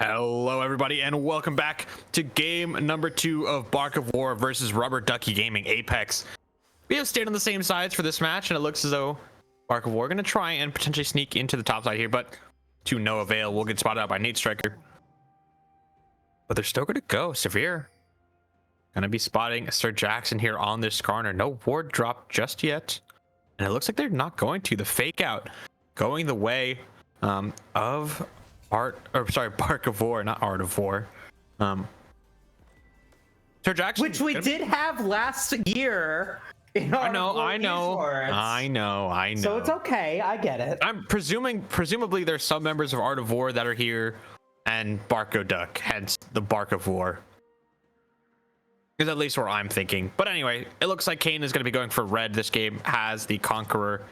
Hello, everybody, and welcome back to game number 2 of Bark of War versus Rubber Ducky Gaming Apex. We have stayed on the same sides for this match, and it looks as though Bark of War are going to try and potentially sneak into the top side here, but to no avail. We'll get spotted out by Nate Striker. But they're still going to go. Severe going to be spotting Sir Jackson here on this corner. No ward drop just yet. And it looks like they're not going to. The fake out going the way of Bark of War, not Art of War. Sir Jackson, Which we did have last year. I know. So it's okay. I get it. I'm presumably there's some members of Art of War that are here and Barco Duck, hence the Bark of War. Is at least where I'm thinking. But anyway, it looks like Kane is going to be going for red. This game has the Conqueror,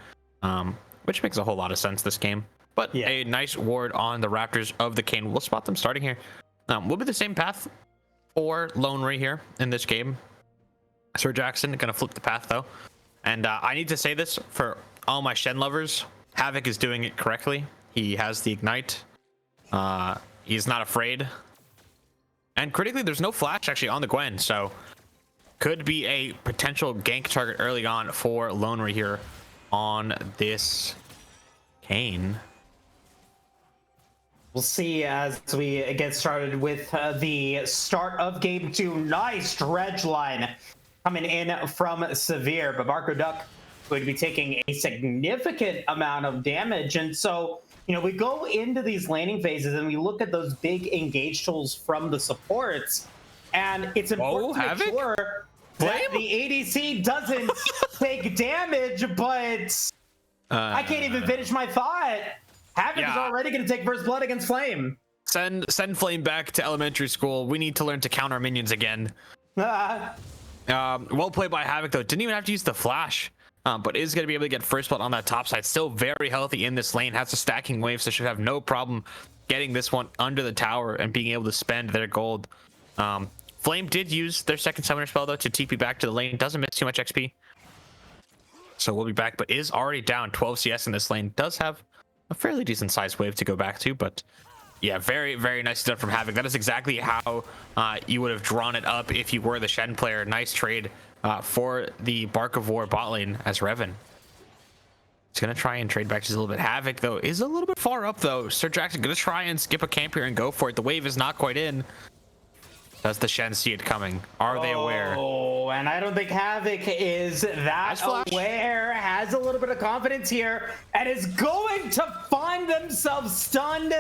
which makes a whole lot of sense this game. But yeah, a nice ward on the Raptors of the Kane. We'll spot them starting here. We'll be the same path for Lone Ray here in this game. Sir Jackson going to flip the path though. And I need to say this for all my Shen lovers. Havoc is doing it correctly. He has the Ignite. He's not afraid. And critically, there's no flash actually on the Gwen, so could be a potential gank target early on for Lone Ray here on this Kane. We'll see as we get started with the start of game 2. Nice dredge line coming in from Severe, but Barco Duck going to be taking a significant amount of damage. And so, we go into these laning phases and we look at those big engage tools from the supports, and it's important to make sure that the ADC doesn't take damage, but I can't even finish my thought. Havoc is already going to take first blood against Flame. Send Flame back to elementary school. We need to learn to count our minions again. Well played by Havoc though. Didn't even have to use the flash. But is going to be able to get first blood on that top side. Still very healthy in this lane. Has a stacking wave, so should have no problem getting this one under the tower and being able to spend their gold. Flame did use their second summoner spell though to TP back to the lane. Doesn't miss too much XP. So we'll be back, but is already down 12 CS in this lane. Does have a fairly decent sized wave to go back to, but yeah, very, very nice stuff from Havoc. That is exactly how you would have drawn it up if you were the Shen player. Nice trade for the Bark of War bot lane as Revan. It's going to try and trade back just a little bit. Havoc, though, is a little bit far up, though. Sir Jackson going to try and skip a camp here and go for it. The wave is not quite in. Does the Shen see it coming? Are they aware? Oh, and I don't think Havoc is that aware. Has a little bit of confidence here and is going to find themselves stunned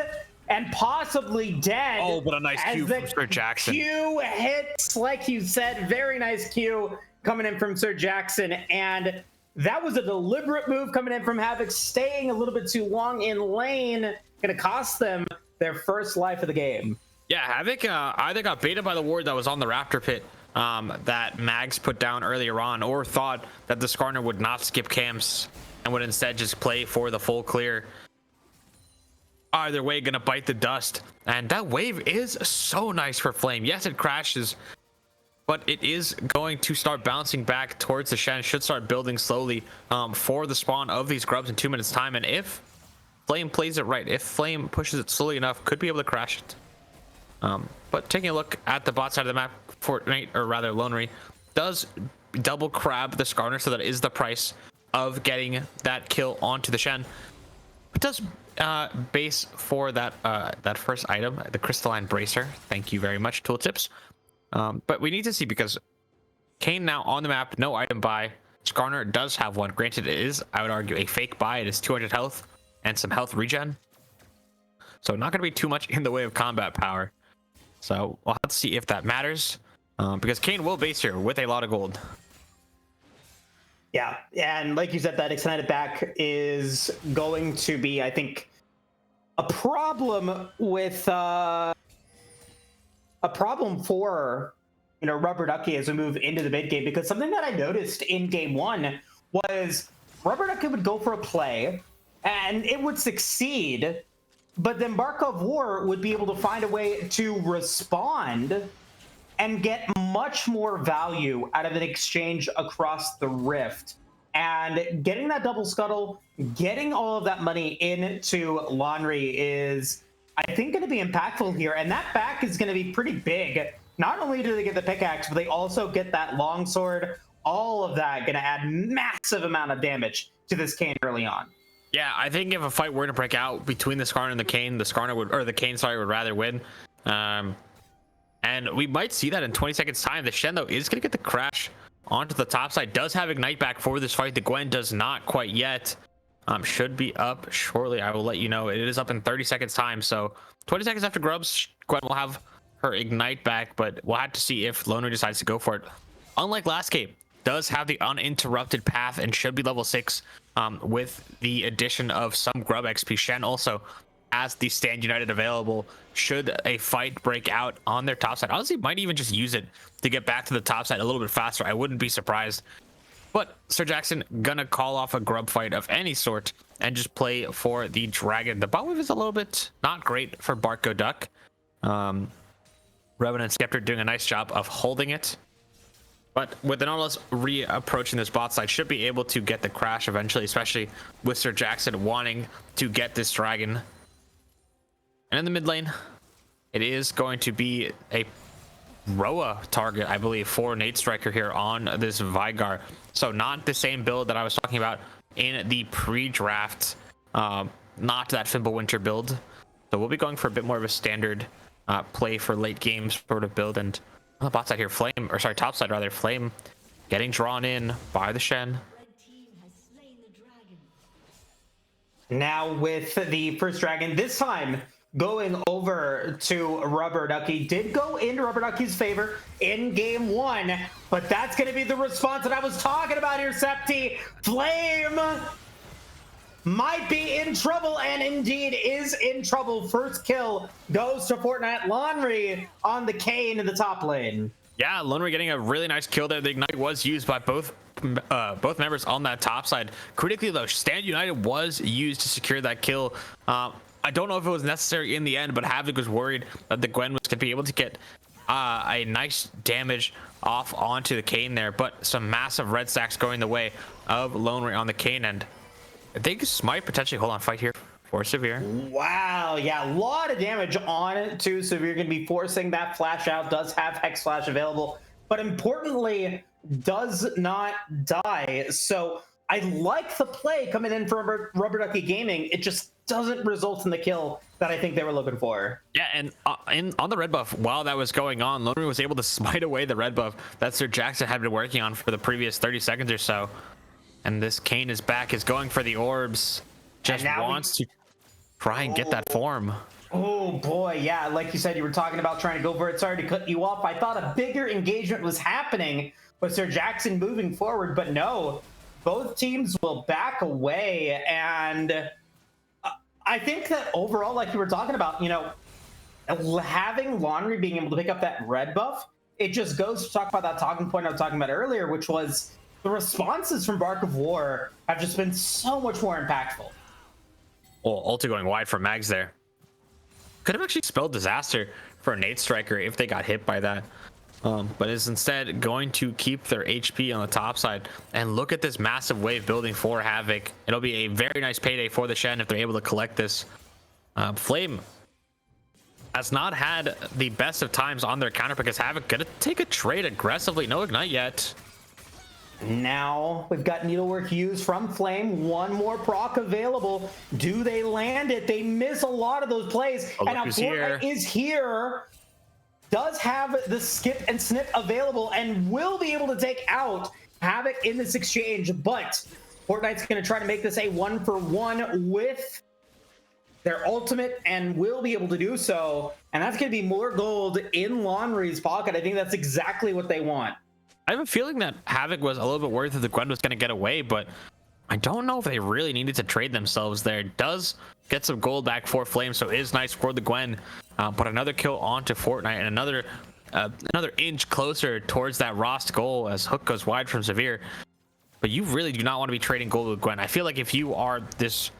and possibly dead. Oh, but a nice Q from Sir Jackson. Q hits, like you said, very nice Q coming in from Sir Jackson. And that was a deliberate move coming in from Havoc, staying a little bit too long in lane. Going to cost them their first life of the game. Yeah, Havoc either got baited by the ward that was on the Raptor pit that Mags put down earlier on, or thought that the Skarner would not skip camps and would instead just play for the full clear. Either way, gonna bite the dust. And that wave is so nice for Flame. Yes, it crashes, but it is going to start bouncing back towards the Shen. Should start building slowly for the spawn of these grubs in 2 minutes time. And if Flame plays it right, if Flame pushes it slowly enough, could be able to crash it. But taking a look at the bot side of the map, Fortnite, or rather Lone Ray, does double crab the Skarner, so that is the price of getting that kill onto the Shen. It does base for that that first item, the crystalline bracer. Thank you very much, tooltips. But we need to see, because Kane now on the map, no item buy. Skarner does have one. Granted, it is, I would argue, a fake buy. It is 200 health and some health regen, so not going to be too much in the way of combat power. So we'll have to see if that matters, because Kane will base here with a lot of gold. Yeah, and like you said, that extended back is going to be, I think, a problem with a problem for Rubber Ducky as we move into the mid game, because something that I noticed in game 1 was Rubber Ducky would go for a play and it would succeed, but then Bark of War would be able to find a way to respond and get much more value out of an exchange across the rift. And getting that double scuttle, getting all of that money into Laundry is, I think going to be impactful here, and that back is going to be pretty big. Not only do they get the pickaxe, but they also get that longsword. All of that going to add massive amount of damage to this Kayn early on. Yeah, I think if a fight were to break out between the Skarner and the Kayn, the Skarner would, or the Kayn, sorry, would rather win. And we might see that in 20 seconds time. The Shen, though, is going to get the crash onto the top side. Does have Ignite back for this fight. The Gwen does not quite yet. Should be up shortly. I will let you know. It is up in 30 seconds time. So 20 seconds after Grubs, Gwen will have her Ignite back, but we'll have to see if Loner decides to go for it. Unlike last game, does have the uninterrupted path and should be level 6 with the addition of some Grub XP. Shen also has the Stand United available should a fight break out on their top side. Honestly, might even just use it to get back to the top side a little bit faster. I wouldn't be surprised. But Sir Jackson gonna call off a Grub fight of any sort and just play for the Dragon. The bot wave is a little bit not great for Barco Duck. Revenant Scepter doing a nice job of holding it. But with the Nautilus reapproaching this bot side, should be able to get the crash eventually, especially with Sir Jackson wanting to get this Dragon. And in the mid lane, it is going to be a Roa target, I believe, for Nate Striker here on this Vigar. So not the same build that I was talking about in the pre-draft, not that Fimbulwinter build. So we'll be going for a bit more of a standard play for late games sort of build. And on the bot side here, Flame, or sorry, top side rather, Flame getting drawn in by the Shen. Now with the first Dragon, this time going over to Rubber Ducky. Did go into Rubber Ducky's favor in game 1, but that's going to be the response that I was talking about here, Septi. Flame might be in trouble, and indeed is in trouble. First kill goes to Fortnite Laundry on the Kayn in the top lane. Yeah, Laundry getting a really nice kill there. The Ignite was used by both members on that top side. Critically, though, Stand United was used to secure that kill. I don't know if it was necessary in the end, but Havoc was worried that the Gwen was going to be able to get a nice damage off onto the Kayn there, but some massive red stacks going the way of Lone Ray on the Kayn end. I think this might potentially hold on fight here for Severe. Wow, yeah, a lot of damage on it too. Severe going to be forcing that flash out. Does have Hex Flash available, but importantly, does not die. So I like the play coming in from Rubber Ducky Gaming. It just doesn't result in the kill that I think they were looking for. Yeah, and on the red buff, while that was going on, Lone Ray was able to smite away the red buff that Sir Jackson had been working on for the previous 30 seconds or so. And this Kayn is back, is going for the orbs. Just wants to try and get that form. Oh boy, yeah, like you said, you were talking about trying to go for it. Sorry to cut you off. I thought a bigger engagement was happening with Sir Jackson moving forward, but no. Both teams will back away, and I think that overall, like you were talking about, you know, having Laundry being able to pick up that red buff, it just goes to talk about that talking point I was talking about earlier, which was the responses from Bark of War have just been so much more impactful. Well, Ulti going wide for Mags there. Could have actually spelled disaster for Nate Striker if they got hit by that. But is instead going to keep their HP on the top side. And look at this massive wave building for Havoc. It'll be a very nice payday for the Shen if they're able to collect this. Flame has not had the best of times on their counter because Havoc gonna take a trade aggressively. No Ignite yet. Now we've got Needlework used from Flame. One more proc available. Do they land it? They miss a lot of those plays. Oh, and now Fortnite is here. Does have the skip and snip available and will be able to take out Havoc in this exchange. But Fortnite's going to try to make this a 1-for-1 with their ultimate and will be able to do so. And that's going to be more gold in Laundry's pocket. I think that's exactly what they want. I have a feeling that Havoc was a little bit worried that the Gwen was going to get away, but I don't know if they really needed to trade themselves there. Does get some gold back for Flame, so it is nice for the Gwen. But another kill onto Fortnite and another inch closer towards that Rost goal as Hook goes wide from Severe. But you really do not want to be trading gold with Gwen. I feel like if you are this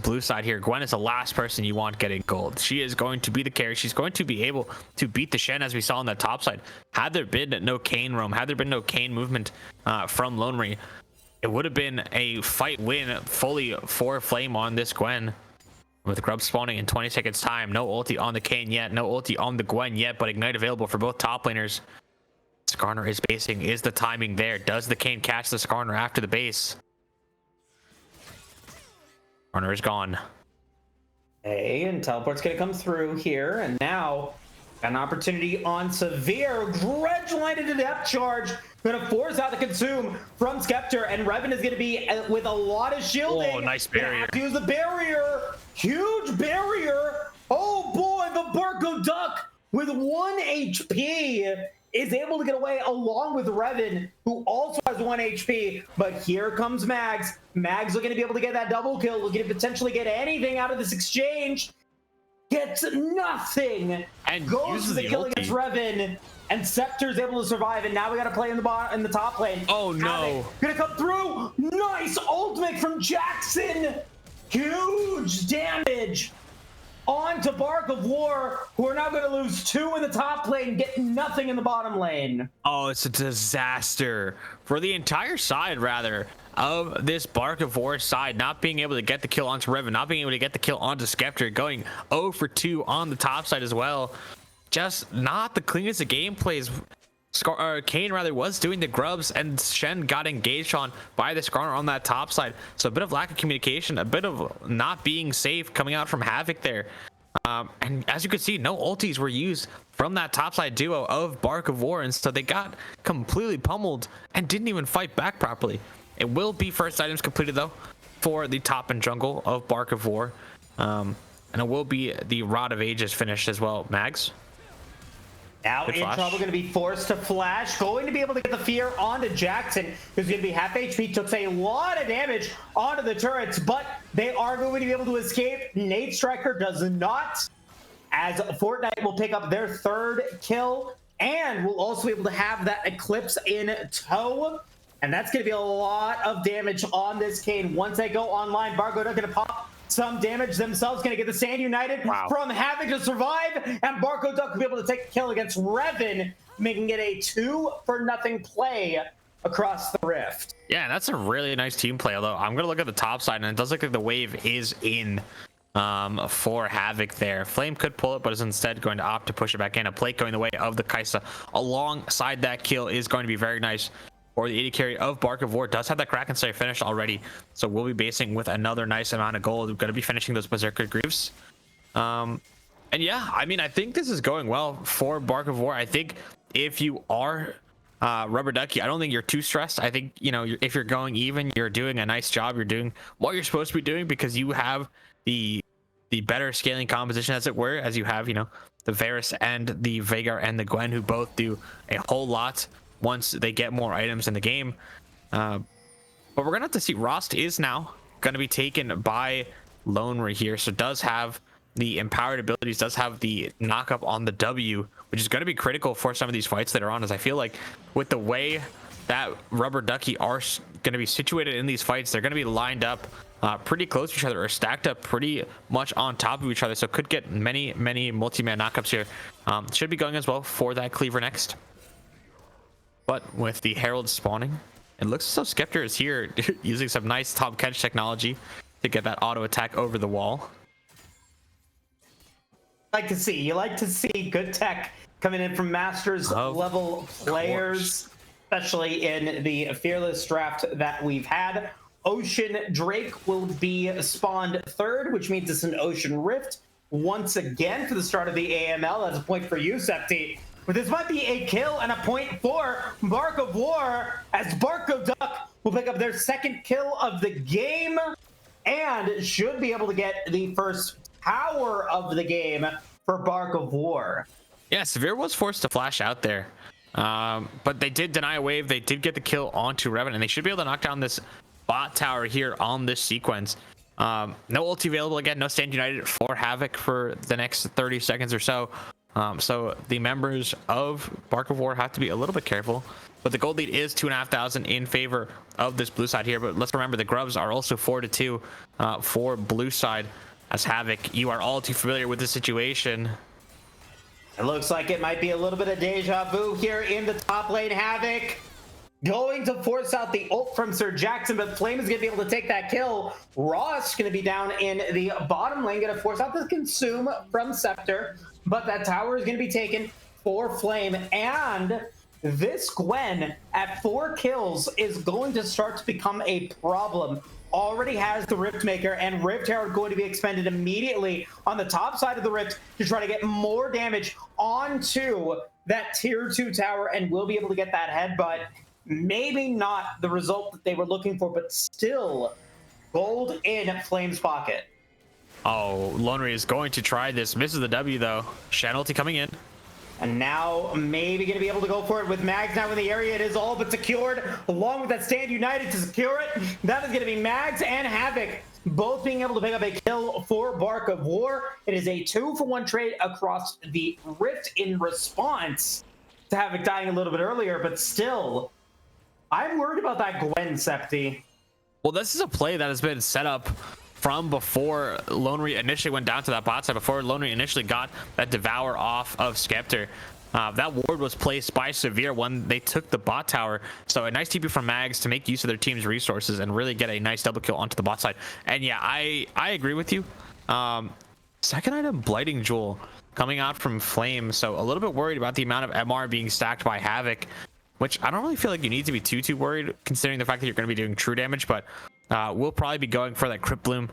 blue side here, Gwen is the last person you want getting gold. She is going to be the carry. She's going to be able to beat the Shen as we saw on the top side. Had there been no Kayn roam, had there been no Kayn movement from Lone Ray, it would have been a fight win fully for Flame on this Gwen. With Grub spawning in 20 seconds time. No ulti on the Kayn yet. No ulti on the Gwen yet, but Ignite available for both top laners. Skarner is basing. Is the timing there? Does the Kayn catch the Skarner after the base? Skarner is gone. Hey, and teleport's gonna come through here, and now an opportunity on Severe. Dredge line into depth charge, gonna force out the consume from Skeptor, and Revan is gonna be with a lot of shielding. Oh, nice Gonna barrier. have to use the barrier. Huge barrier. Oh boy, the Barco Duck with 1 HP is able to get away along with Revan, who also has 1 HP. But here comes Mags. Mags looking to be able to get that double kill, looking to potentially get anything out of this exchange. Gets nothing. And goes uses for the the kill ulti. against Revan. And Scepter's able to survive, and now we gotta play in the top lane. Oh, no. Gonna come through. Nice ultimate from Jackson. Huge damage onto Bark of War, who are now going to lose 2 in the top lane, get nothing in the bottom lane. Oh, it's a disaster for the entire side, rather, of this Bark of War side, not being able to get the kill onto Revan, not being able to get the kill onto Skeptor, going 0 for 2 on the top side as well. Just not the cleanest of gameplays. Kayn rather was doing the grubs, and Shen got engaged on by the Skarner on that top side. So a bit of lack of communication, a bit of not being safe coming out from Havoc there. And as you can see, no ultis were used from that top side duo of Bark of War, and so they got completely pummeled and didn't even fight back properly. It will be first items completed though for the top and jungle of Bark of War, and it will be the Rod of Aegis finished as well. Mags? Now Good in flash. trouble, going to be forced to flash. Going to be able to get the fear onto Jackson, who's going to be half HP. Took a lot of damage onto the turrets, but they are going to be able to escape. Nate Striker does not, as Fortnite will pick up their 3rd kill, and will also be able to have that Eclipse in tow. And that's going to be a lot of damage on this Kayn. Once they go online, Bargo going to pop some damage themselves, going to get the Sand United from having to survive, and Barco Duck will be able to take a kill against Revan, making it a 2-0 play across the rift. Yeah, that's a really nice team play, although I'm going to look at the top side, and it does look like the wave is in for Havoc there. Flame could pull it, but is instead going to opt to push it back in. A plate going the way of the Kaisa alongside that kill is going to be very nice. Or the 80 carry of Bark of War does have that Kraken Slayer finished already, so we'll be basing with another nice amount of gold. We're going to be finishing those Berserker Greaves. And yeah, I mean, I think this is going well for Bark of War. I think if you are Rubber Ducky, I don't think you're too stressed. I think, you know, if you're going even, you're doing a nice job. You're doing what you're supposed to be doing because you have the better scaling composition, as it were, as you have, you know, the Varus and the Veigar and the Gwen, who both do a whole lot once they get more items in the game. But we're gonna have to see. Rost is now gonna be taken by Lone right here, so does have the empowered abilities, does have the knock up on the W, which is going to be critical for some of these fights that are on, as I feel like with the way that Rubber Ducky are going to be situated in these fights, they're going to be lined up pretty close to each other, or stacked up pretty much on top of each other, so could get many multi-man knockups here. Should be going as well for that cleaver next. But with the Herald spawning, it looks as though Skeptor is here using some nice top catch technology to get that auto attack over the wall. You like to see good tech coming in from Masters level players, especially in the Fearless draft that we've had. Ocean Drake will be spawned third, which means it's an Ocean Rift once again for the start of the AML. That's a point for you, Septi. But this might be a kill and a point for Bark of War, as Barco Duck will pick up their second kill of the game and should be able to get the first tower of the game for Bark of War. Yeah, Severe was forced to flash out there, but they did deny a wave. They did get the kill onto Revan, and they should be able to knock down this bot tower here on this sequence. No ulti available again, no Stand United for Havoc for the next 30 seconds or so. So the members of Bark of War have to be a little bit careful, but the gold lead is 2,500 in favor of this blue side here. But let's remember the grubs are also 4-2 for blue side, as Havoc, you are all too familiar with the situation. It looks like it might be a little bit of deja vu here in the top lane. Havoc going to force out the ult from Sir Jackson, but Flame is going to be able to take that kill. Ross going to be down in the bottom lane, going to force out the consume from Scepter, but that tower is going to be taken for Flame. And this Gwen at 4 kills is going to start to become a problem. Already has the Rift Maker, and Rift Herald going to be expended immediately on the top side of the Rift to try to get more damage onto that tier 2 tower, and will be able to get that headbutt. Maybe not the result that they were looking for, but still gold in Flame's pocket. Oh, Lonry is going to try this. Misses the W though. Shen ulti coming in. And now maybe going to be able to go for it with Mags now in the area. It is all but secured, along with that Stand United to secure it. That is going to be Mags and Havoc both being able to pick up a kill for Bark of War. It is a 2-for-1 trade across the Rift in response to Havoc dying a little bit earlier, but still, I'm worried about that Gwen, Septi. Well, this is a play that has been set up from before Lonry initially went down to that bot side, before Lonry initially got that Devour off of Skeptor. That ward was placed by Severe when they took the bot tower. So a nice TP from Mags to make use of their team's resources and really get a nice double kill onto the bot side. And yeah, I agree with you. Second item, Blighting Jewel coming out from Flame. So a little bit worried about the amount of MR being stacked by Havoc, which I don't really feel like you need to be too worried considering the fact that you're going to be doing true damage, but we'll probably be going for that Crypt Bloom,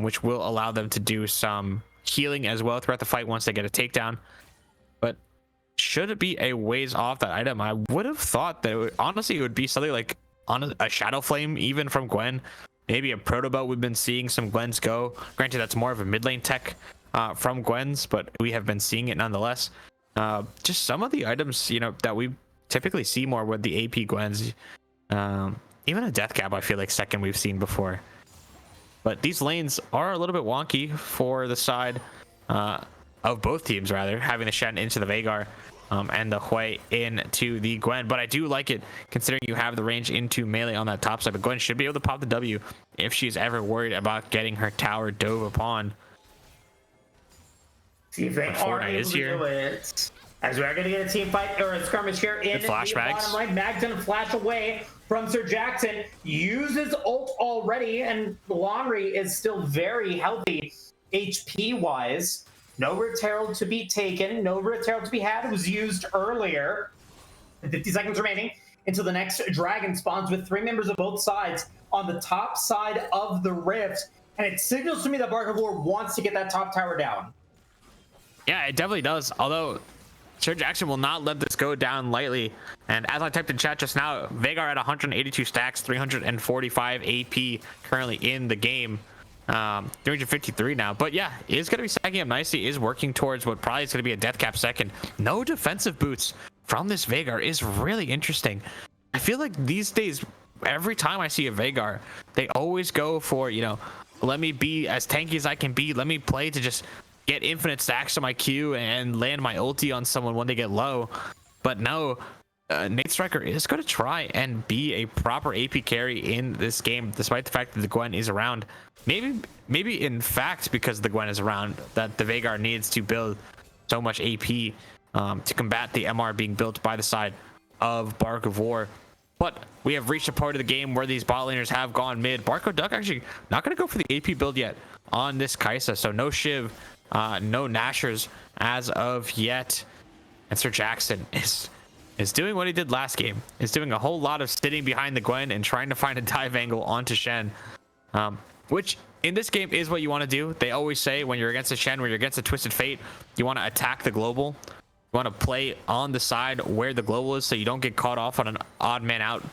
which will allow them to do some healing as well throughout the fight once they get a takedown. But should it be a ways off that item? I would have thought that honestly it would be something like on a Shadow Flame even from Gwen, maybe a Protobelt. We've been seeing some Gwens go. Granted, that's more of a mid lane tech from Gwens, but we have been seeing it nonetheless. Just some of the items, you know, that we typically see more with the AP Gwens. Even a Death Cap I feel like second we've seen before. But these lanes are a little bit wonky for the side of both teams, rather, having the Shen into the Veigar and the Hui into the Gwen. But I do like it considering you have the range into melee on that top side. But Gwen should be able to pop the W if she's ever worried about getting her tower dove upon. See if they are able to do it. As we're going to get a team fight or a skirmish here in the bottom line. Mag's going to flash away from Sir Jackson. Uses ult already, and Lonry is still very healthy HP-wise. No Rift Herald to be taken. No Rift Herald to be had. It was used earlier. 50 seconds remaining until the next dragon spawns with 3 members of both sides on the top side of the Rift. And it signals to me that Bark of War wants to get that top tower down. Yeah, it definitely does. Although Sir Jackson will not let this go down lightly. And as I typed in chat just now, Veigar at 182 stacks, 345 AP currently in the game. 353 now. But yeah, is going to be stacking up nicely, is working towards what probably is going to be a death cap second. No defensive boots from this Veigar is really interesting. I feel like these days, every time I see a Veigar, they always go for, you know, let me be as tanky as I can be. Let me play to just get infinite stacks on my Q and land my ulti on someone when they get low. But no, Nate Striker is going to try and be a proper AP carry in this game, despite the fact that the Gwen is around. Maybe in fact, because the Gwen is around, that the Veigar needs to build so much AP to combat the MR being built by the side of Bark of War. But we have reached a part of the game where these bot laners have gone mid. Barco Duck actually not going to go for the AP build yet on this Kai'Sa, so no Shiv. No Nashers as of yet. And Sir Jackson is doing what he did last game. Is doing a whole lot of sitting behind the Gwen and trying to find a dive angle onto Shen. Which in this game is what you want to do. They always say when you're against a Shen, when you're against a Twisted Fate, you want to attack the global. You want to play on the side where the global is so you don't get caught off on an odd man out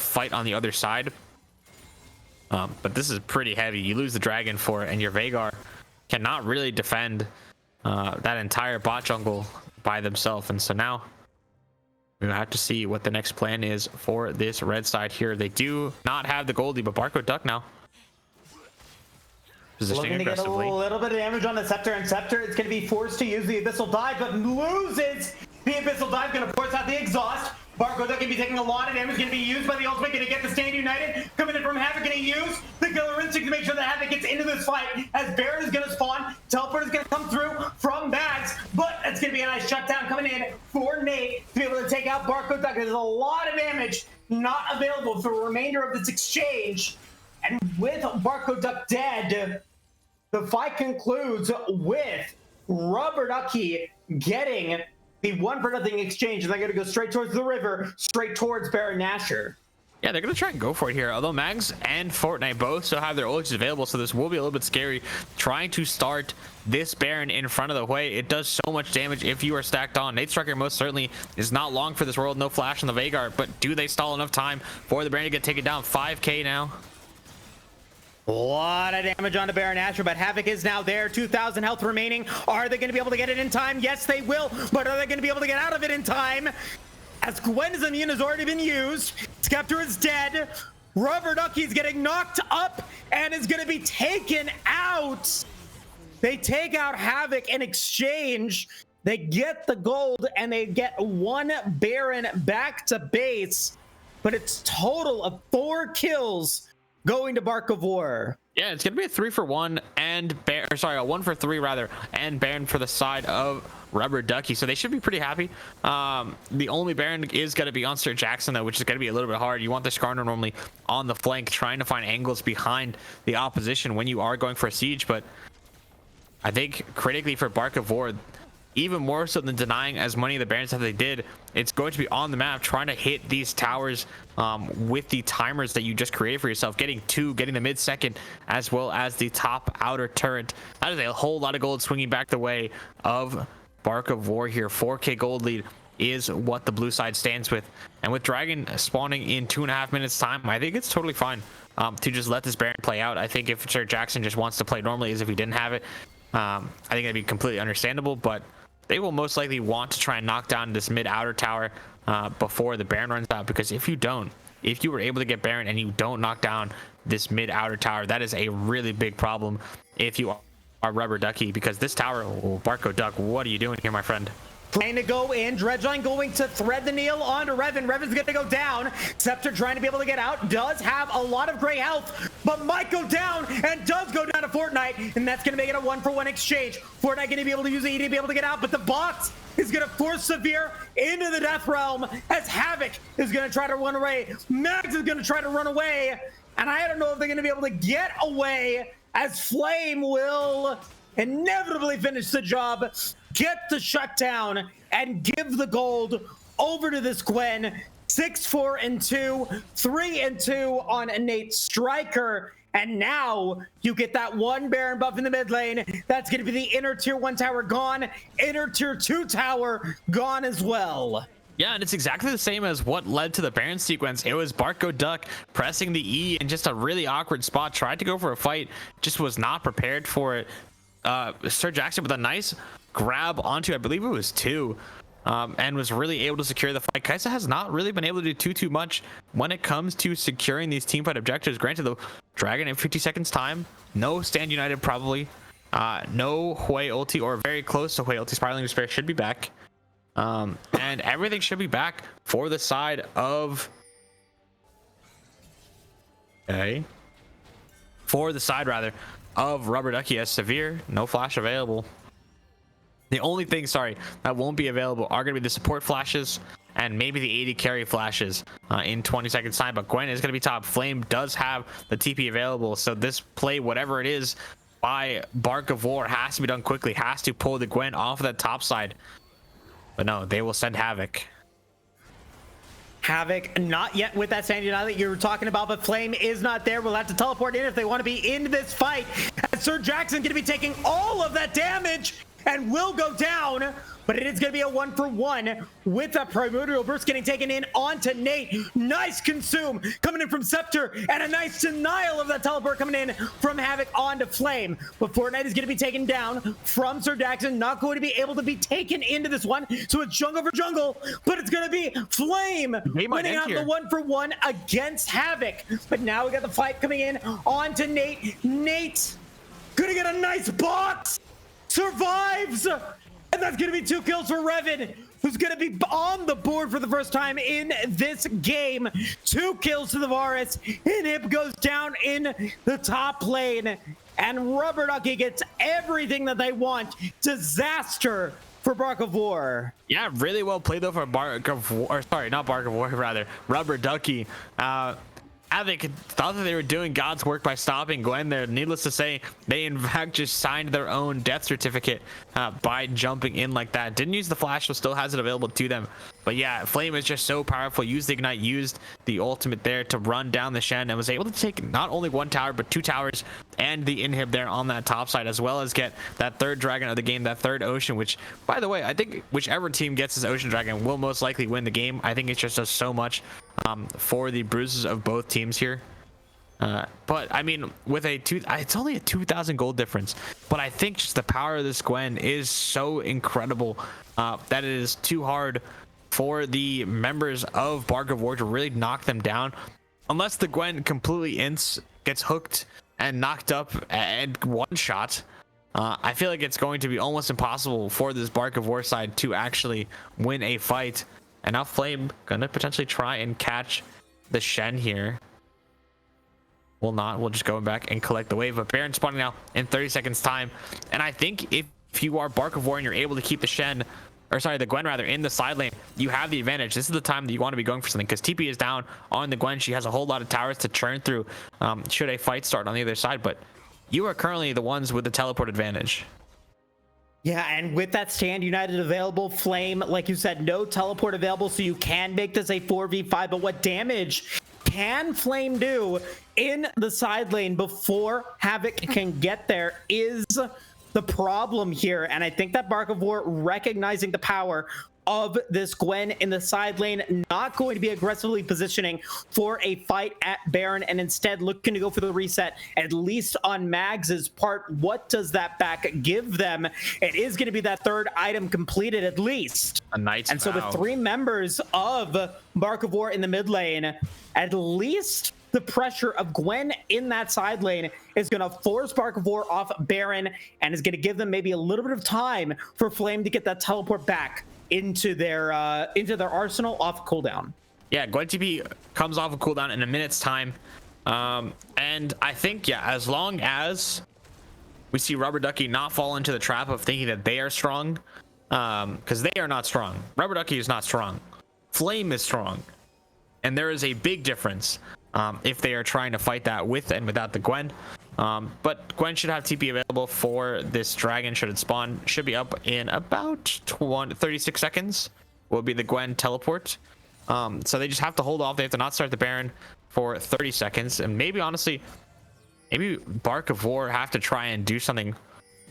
fight on the other side. But this is pretty heavy. You lose the dragon for it, and your Veigar cannot really defend that entire bot jungle by themselves. And so now we have to see what the next plan is for this red side here. They do not have the Goldie, but Barco Duck now positioning looking to aggressively. Get a little bit of damage on the Scepter, and Scepter is going to be forced to use the Abyssal Dive, but loses the Abyssal Dive, going to force out the exhaust. Barco Duck going to be taking a lot of damage, going to be used by the ultimate, going to get the Stand United, coming in from Havoc, going to use the Killer Instinct to make sure that Havoc gets into this fight, as Baron is going to spawn, Teleport is going to come through from Bags, but it's going to be a nice shutdown coming in for Nate to be able to take out Barco Duck. There's a lot of damage not available for the remainder of this exchange. And with Barco Duck dead, the fight concludes with Rubber Ducky getting the 1-for-0 exchange, and they're going to go straight towards the river, straight towards Baron Nashor. Yeah, they're going to try and go for it here. Although Mags and Fortnite both still have their ults available, so this will be a little bit scary. Trying to start this Baron in front of the way. It does so much damage if you are stacked on. Nate Striker most certainly is not long for this world. No flash on the Veigar, but do they stall enough time for the Baron to get taken down? 5k now. A lot of damage on the Baron Nashor, but Havoc is now there. 2,000 health remaining. Are they going to be able to get it in time? Yes, they will. But are they going to be able to get out of it in time? As Gwen's immune has already been used. Skeptor is dead. Rubber Ducky's getting knocked up and is going to be taken out. They take out Havoc in exchange. They get the gold and they get 1 Baron back to base. But it's total of 4 kills going to Bark of War. Yeah, it's gonna be a 3-for-1 and a 1-for-3 rather, and Baron for the side of Rubber Ducky. So they should be pretty happy. The only Baron is gonna be on Sir Jackson though, which is gonna be a little bit hard. You want the Skarner normally on the flank, trying to find angles behind the opposition when you are going for a siege. But I think critically for Bark of War, even more so than denying as many of the Barons that they did, it's going to be on the map trying to hit these towers with the timers that you just created for yourself, getting the mid-second as well as the top outer turret. That is a whole lot of gold swinging back the way of Bark of War here. 4k gold lead is what the blue side stands with, and with Dragon spawning in 2.5 minutes time, I think it's totally fine to just let this Baron play out. I think if Sir Jackson just wants to play normally as if he didn't have it, I think that'd be completely understandable, but they will most likely want to try and knock down this mid outer tower before the Baron runs out, because if you were able to get Baron and you don't knock down this mid outer tower, that is a really big problem if you are Rubber Ducky, because this tower, Barco Duck, what are you doing here, my friend? Trying to go in. Dredgeline going to thread the kneel onto Revan. Revan's going to go down. Scepter trying to be able to get out. Does have a lot of gray health, but might go down and does go down to Fortnite. And that's going to make it a 1-for-1 exchange. Fortnite going to be able to use the E to be able to get out, but the box is going to force Severe into the Death Realm as Havoc is going to try to run away. Mags is going to try to run away. And I don't know if they're going to be able to get away, as Flame will inevitably finish the job, get the shutdown, and give the gold over to this Gwen. 6-4-2, 3-2 on Nate Striker. And now you get that 1 Baron buff in the mid lane. That's going to be the inner tier 1 tower gone, inner tier 2 tower gone as well. Yeah, and it's exactly the same as what led to the Baron sequence. It was Barco Duck pressing the E in just a really awkward spot, tried to go for a fight, just was not prepared for it. Sir Jackson with a nice grab onto, I believe it was 2, and was really able to secure the fight. Kai'Sa has not really been able to do too much when it comes to securing these teamfight objectives. Granted, though, Dragon in 50 seconds time, no Stand United probably, no Hui ulti, or very close to Hui ulti. Spiraling Despair should be back, and everything should be back for the side of of Rubber Ducky, as Severe, no flash available. The only thing, that won't be available are going to be the support flashes and maybe the 80 carry flashes in 20 seconds time. But Gwen is going to be top. Flame does have the TP available, so this play, whatever it is, by Bark of War, has to be done quickly, has to pull the Gwen off of that top side. But no, they will send Havoc. Havoc not yet with that Sandy that you were talking about, but Flame is not there. We'll have to teleport in if they want to be in this fight. And Sir Jackson going to be taking all of that damage and will go down, but it is going to be a 1-for-1 with a Primordial Burst getting taken in onto Nate. Nice consume coming in from Scepter, and a nice denial of that teleport coming in from Havoc onto Flame. But Fortnite is going to be taken down from Sir Jackson, not going to be able to be taken into this one, so it's jungle for jungle, but it's going to be Flame winning out the 1-for-1 against Havoc. But now we got the fight coming in onto Nate. Nate gonna get a nice box, survives, and that's going to be 2 kills for Revan, who's going to be on the board for the first time in this game. 2 kills to the Varus. Inhib goes down in the top lane, and Rubber Ducky gets everything that they want. Disaster for Bark of War. Yeah, really well played though for Bark of War. Or sorry, not Bark of War, rather Rubber Ducky. Havoc thought that they were doing God's work by stopping Gwen there. Needless to say, they in fact just signed their own death certificate by jumping in like that. Didn't use the flash, so still has it available to them. But yeah, Flame is just so powerful. Used the Ignite, used the ultimate there to run down the Shen, and was able to take not only one tower, but 2 towers and the inhib there on that top side, as well as get that 3rd dragon of the game, that 3rd ocean, which, by the way, I think whichever team gets this ocean dragon will most likely win the game. I think it just does so much for the bruises of both teams here. But I mean, with it's only a 2,000 gold difference, but I think just the power of this Gwen is so incredible that it is too hard for the members of Bark of War to really knock them down, unless the Gwen completely gets hooked and knocked up and one shot. I feel like it's going to be almost impossible for this Bark of War side to actually win a fight. And now Flame gonna potentially try and catch the Shen here. Will not. We'll just go back and collect the wave. But Baron spawning now in 30 seconds time. And I think if you are Bark of War and you're able to keep the Shen, or sorry, the Gwen rather, in the side lane, you have the advantage. This is the time that you want to be going for something, because TP is down on the Gwen. She has a whole lot of towers to churn through should a fight start on the other side. But you are currently the ones with the teleport advantage. Yeah, and with that Stand United available, Flame, like you said, no teleport available, so you can make this a 4v5. But what damage can Flame do in the side lane before Havoc can get there is the problem here. And I think that Bark of War, recognizing the power of this Gwen in the side lane, not going to be aggressively positioning for a fight at Baron, and instead looking to go for the reset, at least on Mags's part. What does that back give them? It is going to be that 3rd item completed at least. A Knight's And so with 3 members of Bark of War in the mid lane, at least the pressure of Gwen in that side lane is going to force Bark of War off Baron, and is going to give them maybe a little bit of time for Flame to get that teleport back into their arsenal off cooldown. Yeah, Gwen TP comes off of cooldown in a minute's time. And I think, yeah, as long as we see Rubber Ducky not fall into the trap of thinking that they are strong, because they are not strong. Rubber Ducky is not strong. Flame is strong. And there is a big difference if they are trying to fight that with and without the Gwen. But Gwen should have TP available for this dragon should it spawn. Should be up in about 36 seconds will be the Gwen teleport. So they just have to hold off. They have to not start the Baron for 30 seconds. And maybe, honestly, maybe Bark of War have to try and do something.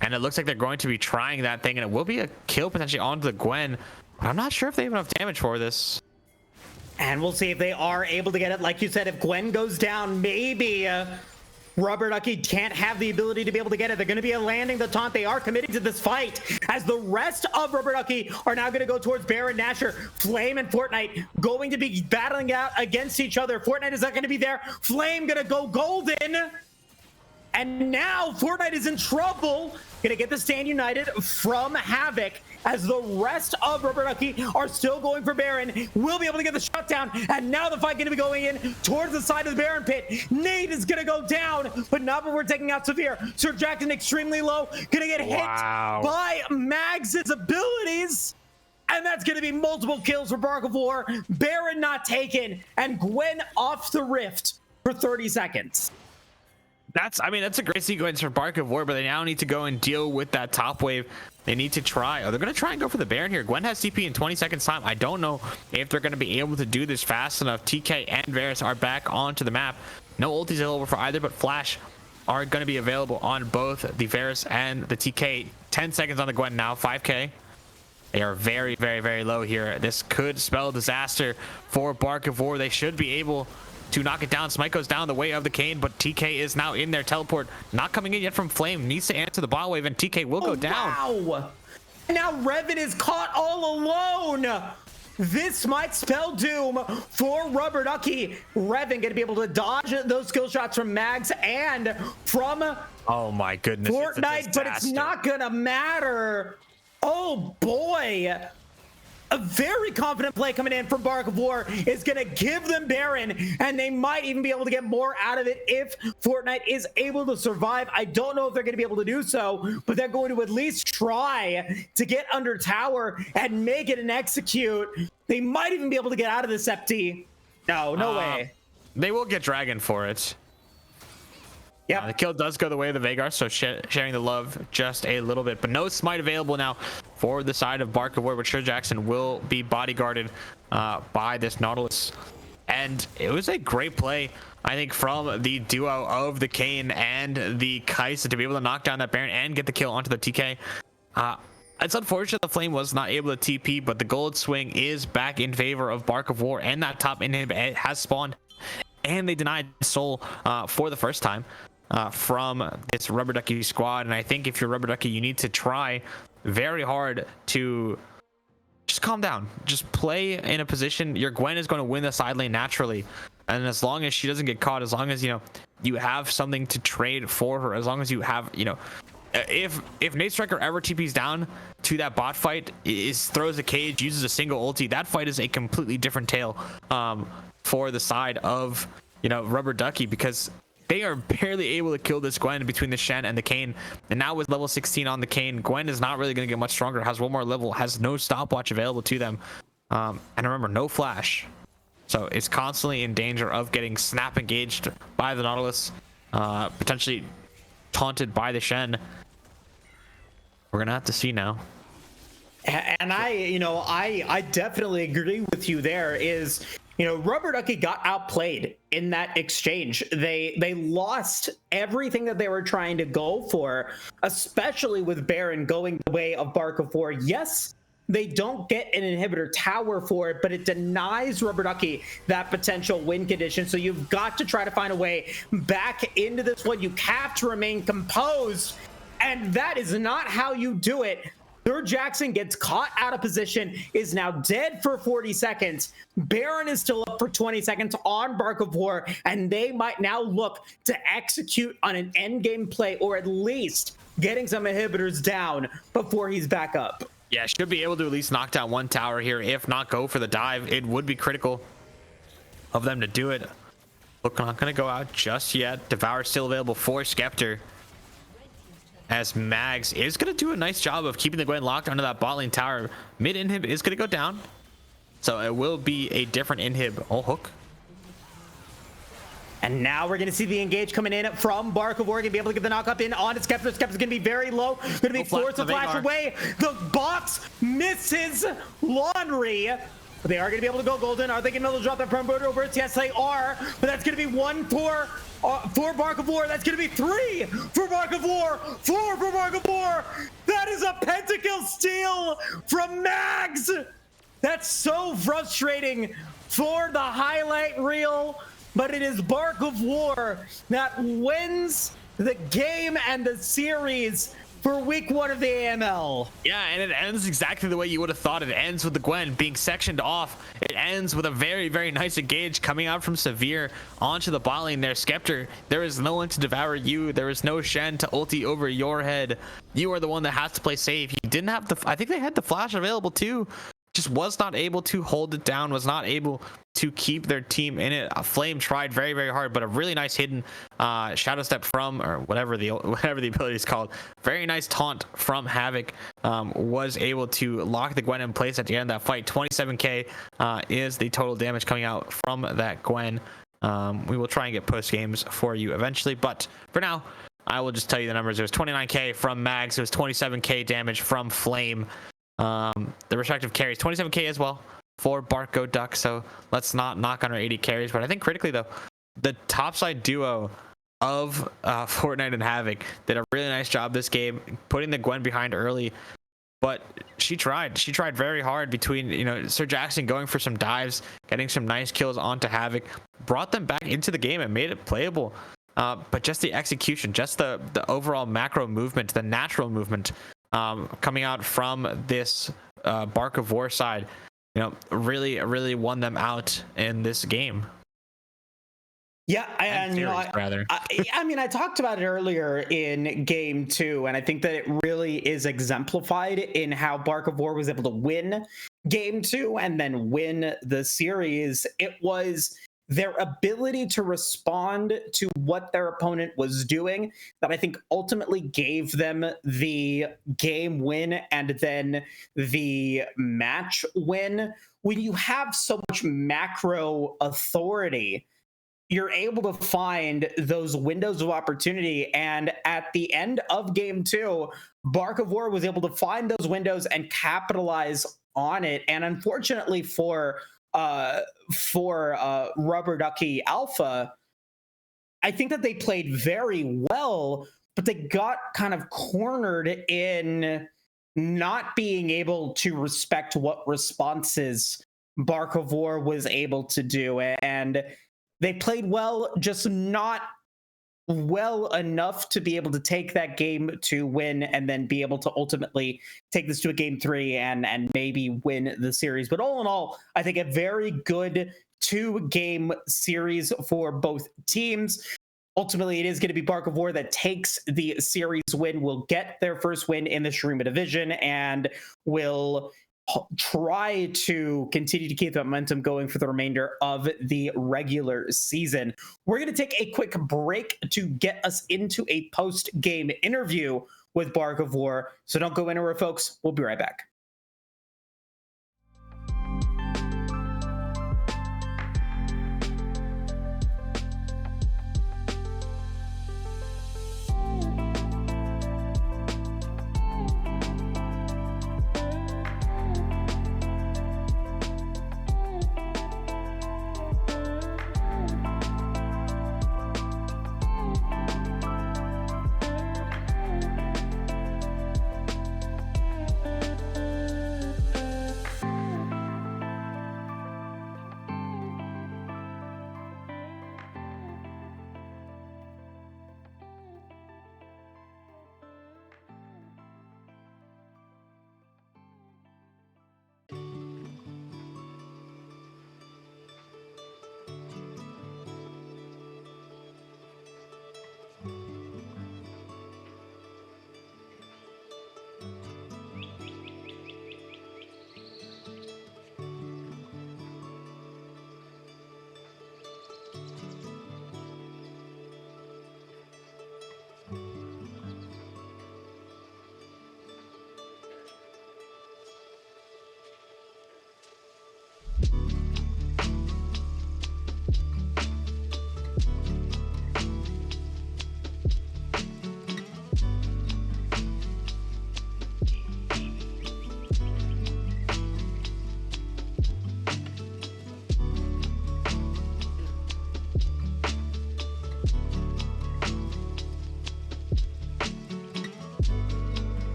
And it looks like they're going to be trying that thing. And it will be a kill potentially onto the Gwen. But I'm not sure if they have enough damage for this. And we'll see if they are able to get it. Like you said, if Gwen goes down, maybe Rubber Ducky can't have the ability to be able to get it. They're going to be landing the taunt. They are committing to this fight, as the rest of Rubber Ducky are now going to go towards Baron Nashor. Flame and Fortnite going to be battling out against each other. Fortnite is not going to be there. Flame going to go golden. And now Fortnite is in trouble. Gonna get the Stand United from Havoc, as the rest of Rubber Ducky are still going for Baron. Will be able to get the shutdown, and now the fight gonna be going in towards the side of the Baron pit. Nate is gonna go down, but not before taking out Severe. Sir Jackson extremely low, gonna get hit by Mags's abilities. And that's going to be multiple kills for Bark of War. Baron not taken, and Gwen off the rift for 30 seconds. That's a great sequence for Bark of War, but they now need to go and deal with that top wave. They need to try. Oh, they're going to try and go for the Baron here. Gwen has CP in 20 seconds time. I don't know if they're going to be able to do this fast enough. TK and Varus are back onto the map. No ultis available for either, but Flash are going to be available on both the Varus and the TK. 10 seconds on the Gwen now, 5k. They are very, very, very low here. This could spell disaster for Bark of War. They should be able to knock it down. Smite goes down the way of the Kane, but TK is now in their teleport. Not coming in yet from Flame. Needs to answer the bot wave, and TK will go down. Wow! Now Revan is caught all alone. This might spell doom for Rubber Ducky. Revan gonna be able to dodge those skill shots from Mags and from oh my goodness, Fortnite, but it's not gonna matter. Oh boy. a very confident play coming in from Bark of War is going to give them Baron, and they might even be able to get more out of it if Fortnite is able to survive. I don't know if they're going to be able to do so, but they're going to at least try to get under tower and make it an execute. They might even be able to get out of this Septi. No way. They will get Dragon for it. Yeah, the kill does go the way of the Veigar, so sharing the love just a little bit. But no smite available now for the side of Bark of War, which Jackson will be bodyguarded by this Nautilus. And it was a great play, I think, from the duo of the Kayn and the Kai'Sa to be able to knock down that Baron and get the kill onto the TK. It's unfortunate the Flame was not able to TP, but the gold swing is back in favor of Bark of War, and that top inhib has spawned. And they denied Soul for the first time from this Rubber Ducky squad. And I think if you're Rubber Ducky, you need to try very hard to just calm down. Just play in a position. Your Gwen is going to win the side lane naturally. And as long as she doesn't get caught, as long as, you have something to trade for her, as long as you have, if Nate Striker ever TPs down to that bot fight, throws a cage, uses a single ulti, that fight is a completely different tale for the side of, Rubber Ducky, because they are barely able to kill this Gwen between the Shen and the Kayn. And now with level 16 on the Kayn, Gwen is not really going to get much stronger, has one more level, has no stopwatch available to them. And remember, no flash. So it's constantly in danger of getting snap engaged by the Nautilus, potentially taunted by the Shen. We're going to have to see now. And I definitely agree with you there. Is Rubber Ducky got outplayed in that exchange. They lost everything that they were trying to go for, especially with Baron going the way of Bark of War. Yes, they don't get an inhibitor tower for it, but it denies Rubber Ducky that potential win condition. So you've got to try to find a way back into this one. You have to remain composed, and that is not how you do it. Sir Jackson gets caught out of position, is now dead for 40 seconds. Baron is still up for 20 seconds on Bark of War, and they might now look to execute on an endgame play, or at least getting some inhibitors down before he's back up. Yeah, should be able to at least knock down one tower here, if not go for the dive. It would be critical of them to do it. Look, not going to go out just yet. Devour still available for Skeptor, as Mags is going to do a nice job of keeping the Gwen locked under that bot lane tower. Mid inhib is going to go down, so it will be a different inhib. Oh, hook. And now we're going to see the engage coming in from Bark of War. Going to be able to get the knock up in on Skeptor. Skeptor's going to be very low. Going to be forced to flash away. The box misses Laundry. But they are going to be able to go golden. Are they going to be able to drop that Marauder over it? Yes, they are. But that's going to be one for Bark of War. That's going to be 3 for Bark of War. 4 for Bark of War. That is a pentakill steal from Mags. That's so frustrating for the highlight reel. But it is Bark of War that wins the game and the series for week 1 of the AML. Yeah, and it ends exactly the way you would have thought. It ends with the Gwen being sectioned off. It ends with a very, very nice engage coming out from Severe onto the bot lane there. Skeptor, there is no one to devour you. There is no Shen to ulti over your head. You are the one that has to play safe. You didn't have the... I think they had the flash available too. Just was not able to hold it down, was not able to keep their team in it. Flame tried very, very hard, but a really nice hidden shadow step from, or whatever the ability is called. Very nice taunt from Havoc. Was able to lock the Gwen in place at the end of that fight. 27k is the total damage coming out from that Gwen. We will try and get post games for you eventually, but for now, I will just tell you the numbers. It was 29k from Mags. It was 27k damage from Flame. The respective carries, 27k as well for Bark Go Duck, so let's not knock on our 80 carries. But I think critically though, the topside duo of Fortnite and Havoc did a really nice job this game, putting the Gwen behind early. But she tried very hard between, Sir Jackson going for some dives, getting some nice kills onto Havoc, brought them back into the game and made it playable. But just the execution, just the overall macro movement, the natural movement coming out from this Bark of War side, really won them out in this game. Yeah, I talked about it earlier in game 2, and I think that it really is exemplified in how Bark of War was able to win game two and then win the series. It was their ability to respond to what their opponent was doing that I think ultimately gave them the game win and then the match win. When you have so much macro authority, you're able to find those windows of opportunity. And at the end of game two, Bark of War was able to find those windows and capitalize on it. And unfortunately for Rubber Ducky Alpha, I think that they played very well, but they got kind of cornered in not being able to respect what responses Bark of War was able to do. And they played well, just not well enough to be able to take that game to win and then be able to ultimately take this to a game three and maybe win the series. But all in all, I think a very good 2-game series for both teams. Ultimately, it is going to be Bark of War that takes the series win, will get their first win in the Shurima division, and will try to continue to keep the momentum going for the remainder of the regular season. We're going to take a quick break to get us into a post-game interview with Bark of War. So don't go anywhere, folks. We'll be right back.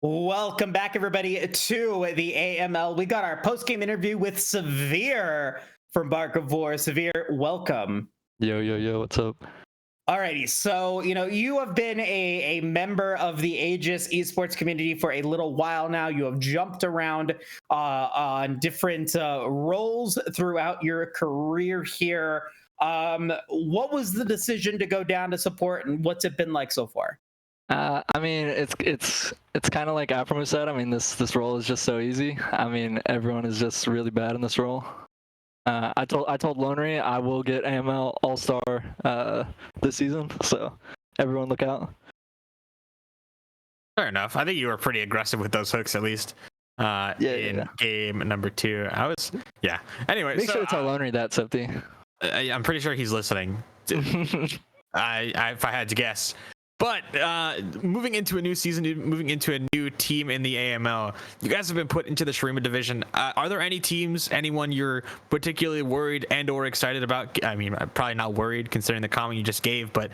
Welcome back, everybody, to the AML. We got our post-game interview with Severe from Bark of War. Severe, welcome. Yo, what's up? Alrighty, so you have been a member of the Aegis esports community for a little while now. You have jumped around on different roles throughout your career here. What was the decision to go down to support, and what's it been like so far? I mean, it's kind of like Aphromo said. I mean, this role is just so easy. I mean, everyone is just really bad in this role. I told Lonery I will get AML All-Star this season, so everyone look out. Fair enough. I think you were pretty aggressive with those hooks, at least. In game number 2, Anyway, Make sure to tell Lonery that, Septi. I'm pretty sure he's listening. If I had to guess. But moving into a new season, moving into a new team in the AML, you guys have been put into the Shurima division. Are there any teams, anyone you're particularly worried and or excited about? I mean, probably not worried considering the comment you just gave, but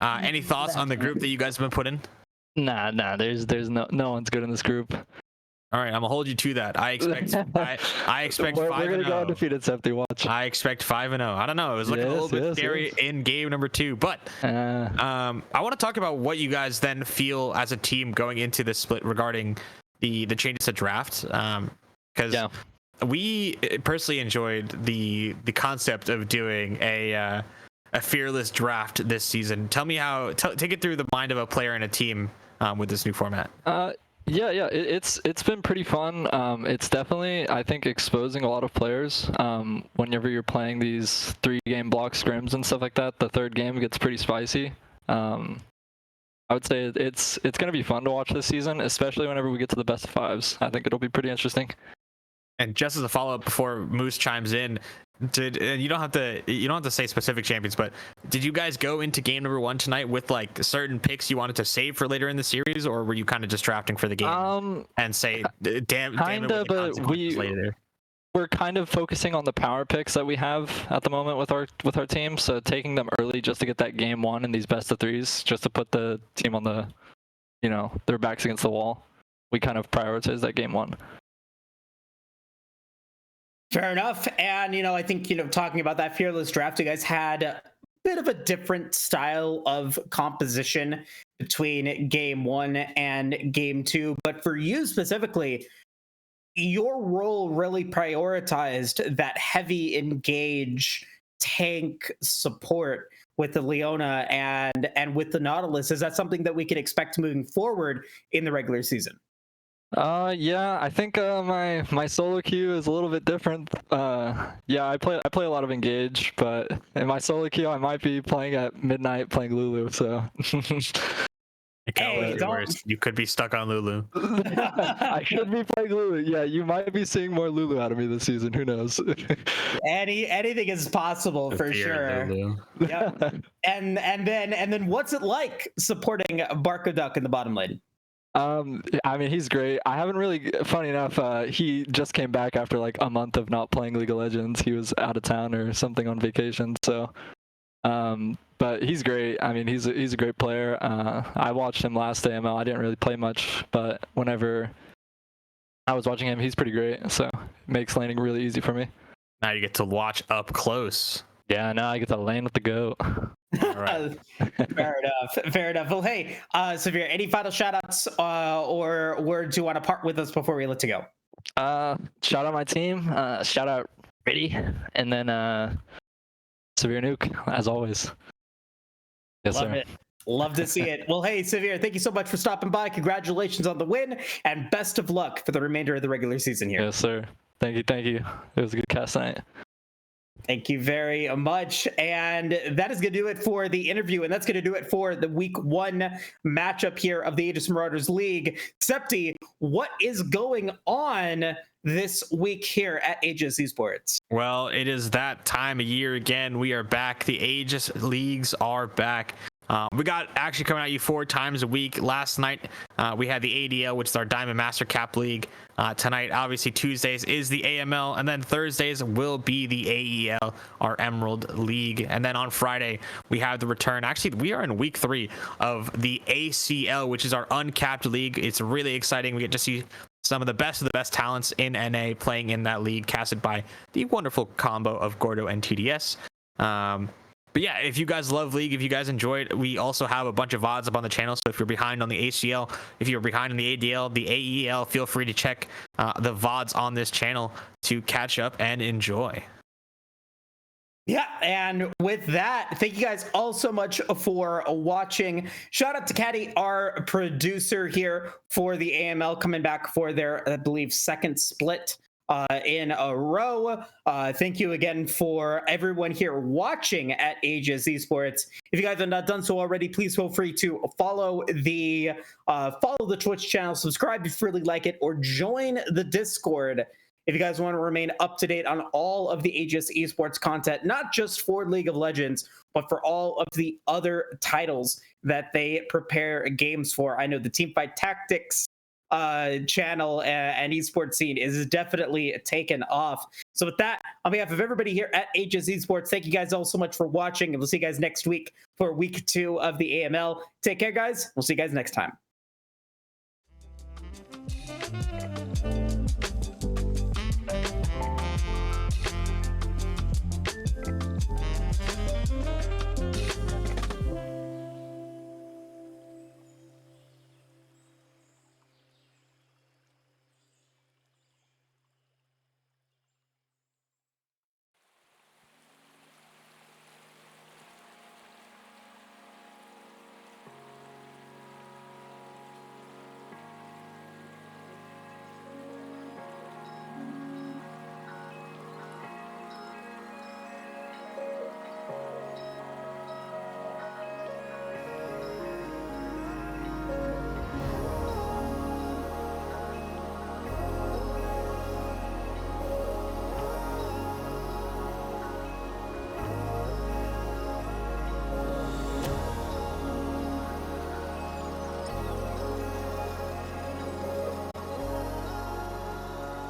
any thoughts on the group that you guys have been put in? Nah. There's no one's good in this group. All right, I'm gonna hold you to that. I expect I expect We're 5-0. gonna go undefeated, Septi. Watch. I expect 5-0. I don't know. It was looking a little bit scary in game number 2, but I want to talk about what you guys then feel as a team going into this split regarding the changes to draft. Because we personally enjoyed the concept of doing a fearless draft this season. Tell me how. Take it through the mind of a player and a team with this new format. It's been pretty fun. It's definitely, I think, exposing a lot of players. Whenever you're playing these 3-game block scrims and stuff like that, the third game gets pretty spicy. I would say it's gonna be fun to watch this season, especially whenever we get to the best of 5s. I think it'll be pretty interesting. And just as a follow-up before Moose chimes in, you don't have to say specific champions, but did you guys go into game number 1 tonight with like certain picks you wanted to save for later in the series, or were you kind of just drafting for the game and say damn it, but we're kind of focusing on the power picks that we have at the moment with our team, so taking them early just to get that game 1 in these best of 3s, just to put the team on the, their backs against the wall. We kind of prioritize that game 1. Fair enough. And, I think, talking about that fearless draft, you guys had a bit of a different style of composition between game 1 and game 2. But for you specifically, your role really prioritized that heavy engage tank support with the Leona and with the Nautilus. Is that something that we can expect moving forward in the regular season? I think my solo queue is a little bit different. I play a lot of engage, but in my solo queue I might be playing at midnight playing Lulu, so you could be stuck on Lulu. I should be playing Lulu. Yeah, you might be seeing more Lulu out of me this season. Who knows? Anything is possible for sure. Yep. And then what's it like supporting Barkoduck in the bottom lane? I mean, he's great. I haven't really, funny enough, he just came back after like a month of not playing League of Legends. He was out of town or something on vacation, so but he's great. I mean, he's a great player. I watched him last AML. I didn't really play much, but whenever I was watching him, he's pretty great, so it makes laning really easy for me. Now you get to watch up close. Yeah, now I get to lane with the GOAT. All right. Fair enough. Well, hey, Severe, any final shout-outs or words you want to part with us before we let you go? Shout out my team. Shout out Ready, and then Severe Nuke, as always. Yes, Love sir. it. Love to see it. Well, hey, Severe, thank you so much for stopping by. Congratulations on the win, and best of luck for the remainder of the regular season here. Yes, sir. Thank you. It was a good cast night. Thank you very much. And that is going to do it for the interview. And that's going to do it for the week 1 matchup here of the Aegis Marauders League. Septi, what is going on this week here at Aegis Esports? Well, it is that time of year again. We are back. The Aegis Leagues are back. We got actually coming at you 4 times a week. Last night, we had the ADL, which is our Diamond Master Cap League. Tonight, obviously, Tuesdays is the AML, and then Thursdays will be the AEL, our Emerald League. And then on Friday, we have the return. Actually, we are in week 3 of the ACL, which is our uncapped league. It's really exciting. We get to see some of the best talents in NA playing in that league, casted by the wonderful combo of Gordo and TDS. But yeah, if you guys love League, if you guys enjoy it, we also have a bunch of VODs up on the channel. So if you're behind on the ACL, if you're behind on the ADL, the AEL, feel free to check the VODs on this channel to catch up and enjoy. Yeah, and with that, thank you guys all so much for watching. Shout out to Caddy, our producer here for the AML, coming back for their, I believe, second split in a row. Thank you again for everyone here watching at Aegis Esports. If you guys have not done so already, please feel free to follow the Twitch channel, subscribe if you really like it, or join the Discord if you guys want to remain up to date on all of the Aegis Esports content, not just for League of Legends, but for all of the other titles that they prepare games for. I know the Teamfight Tactics channel and esports scene is definitely taken off. So with that, on behalf of everybody here at Aegis Esports, thank you guys all so much for watching, and we'll see you guys next week for week 2 of the AML. Take care, guys. We'll see you guys next time.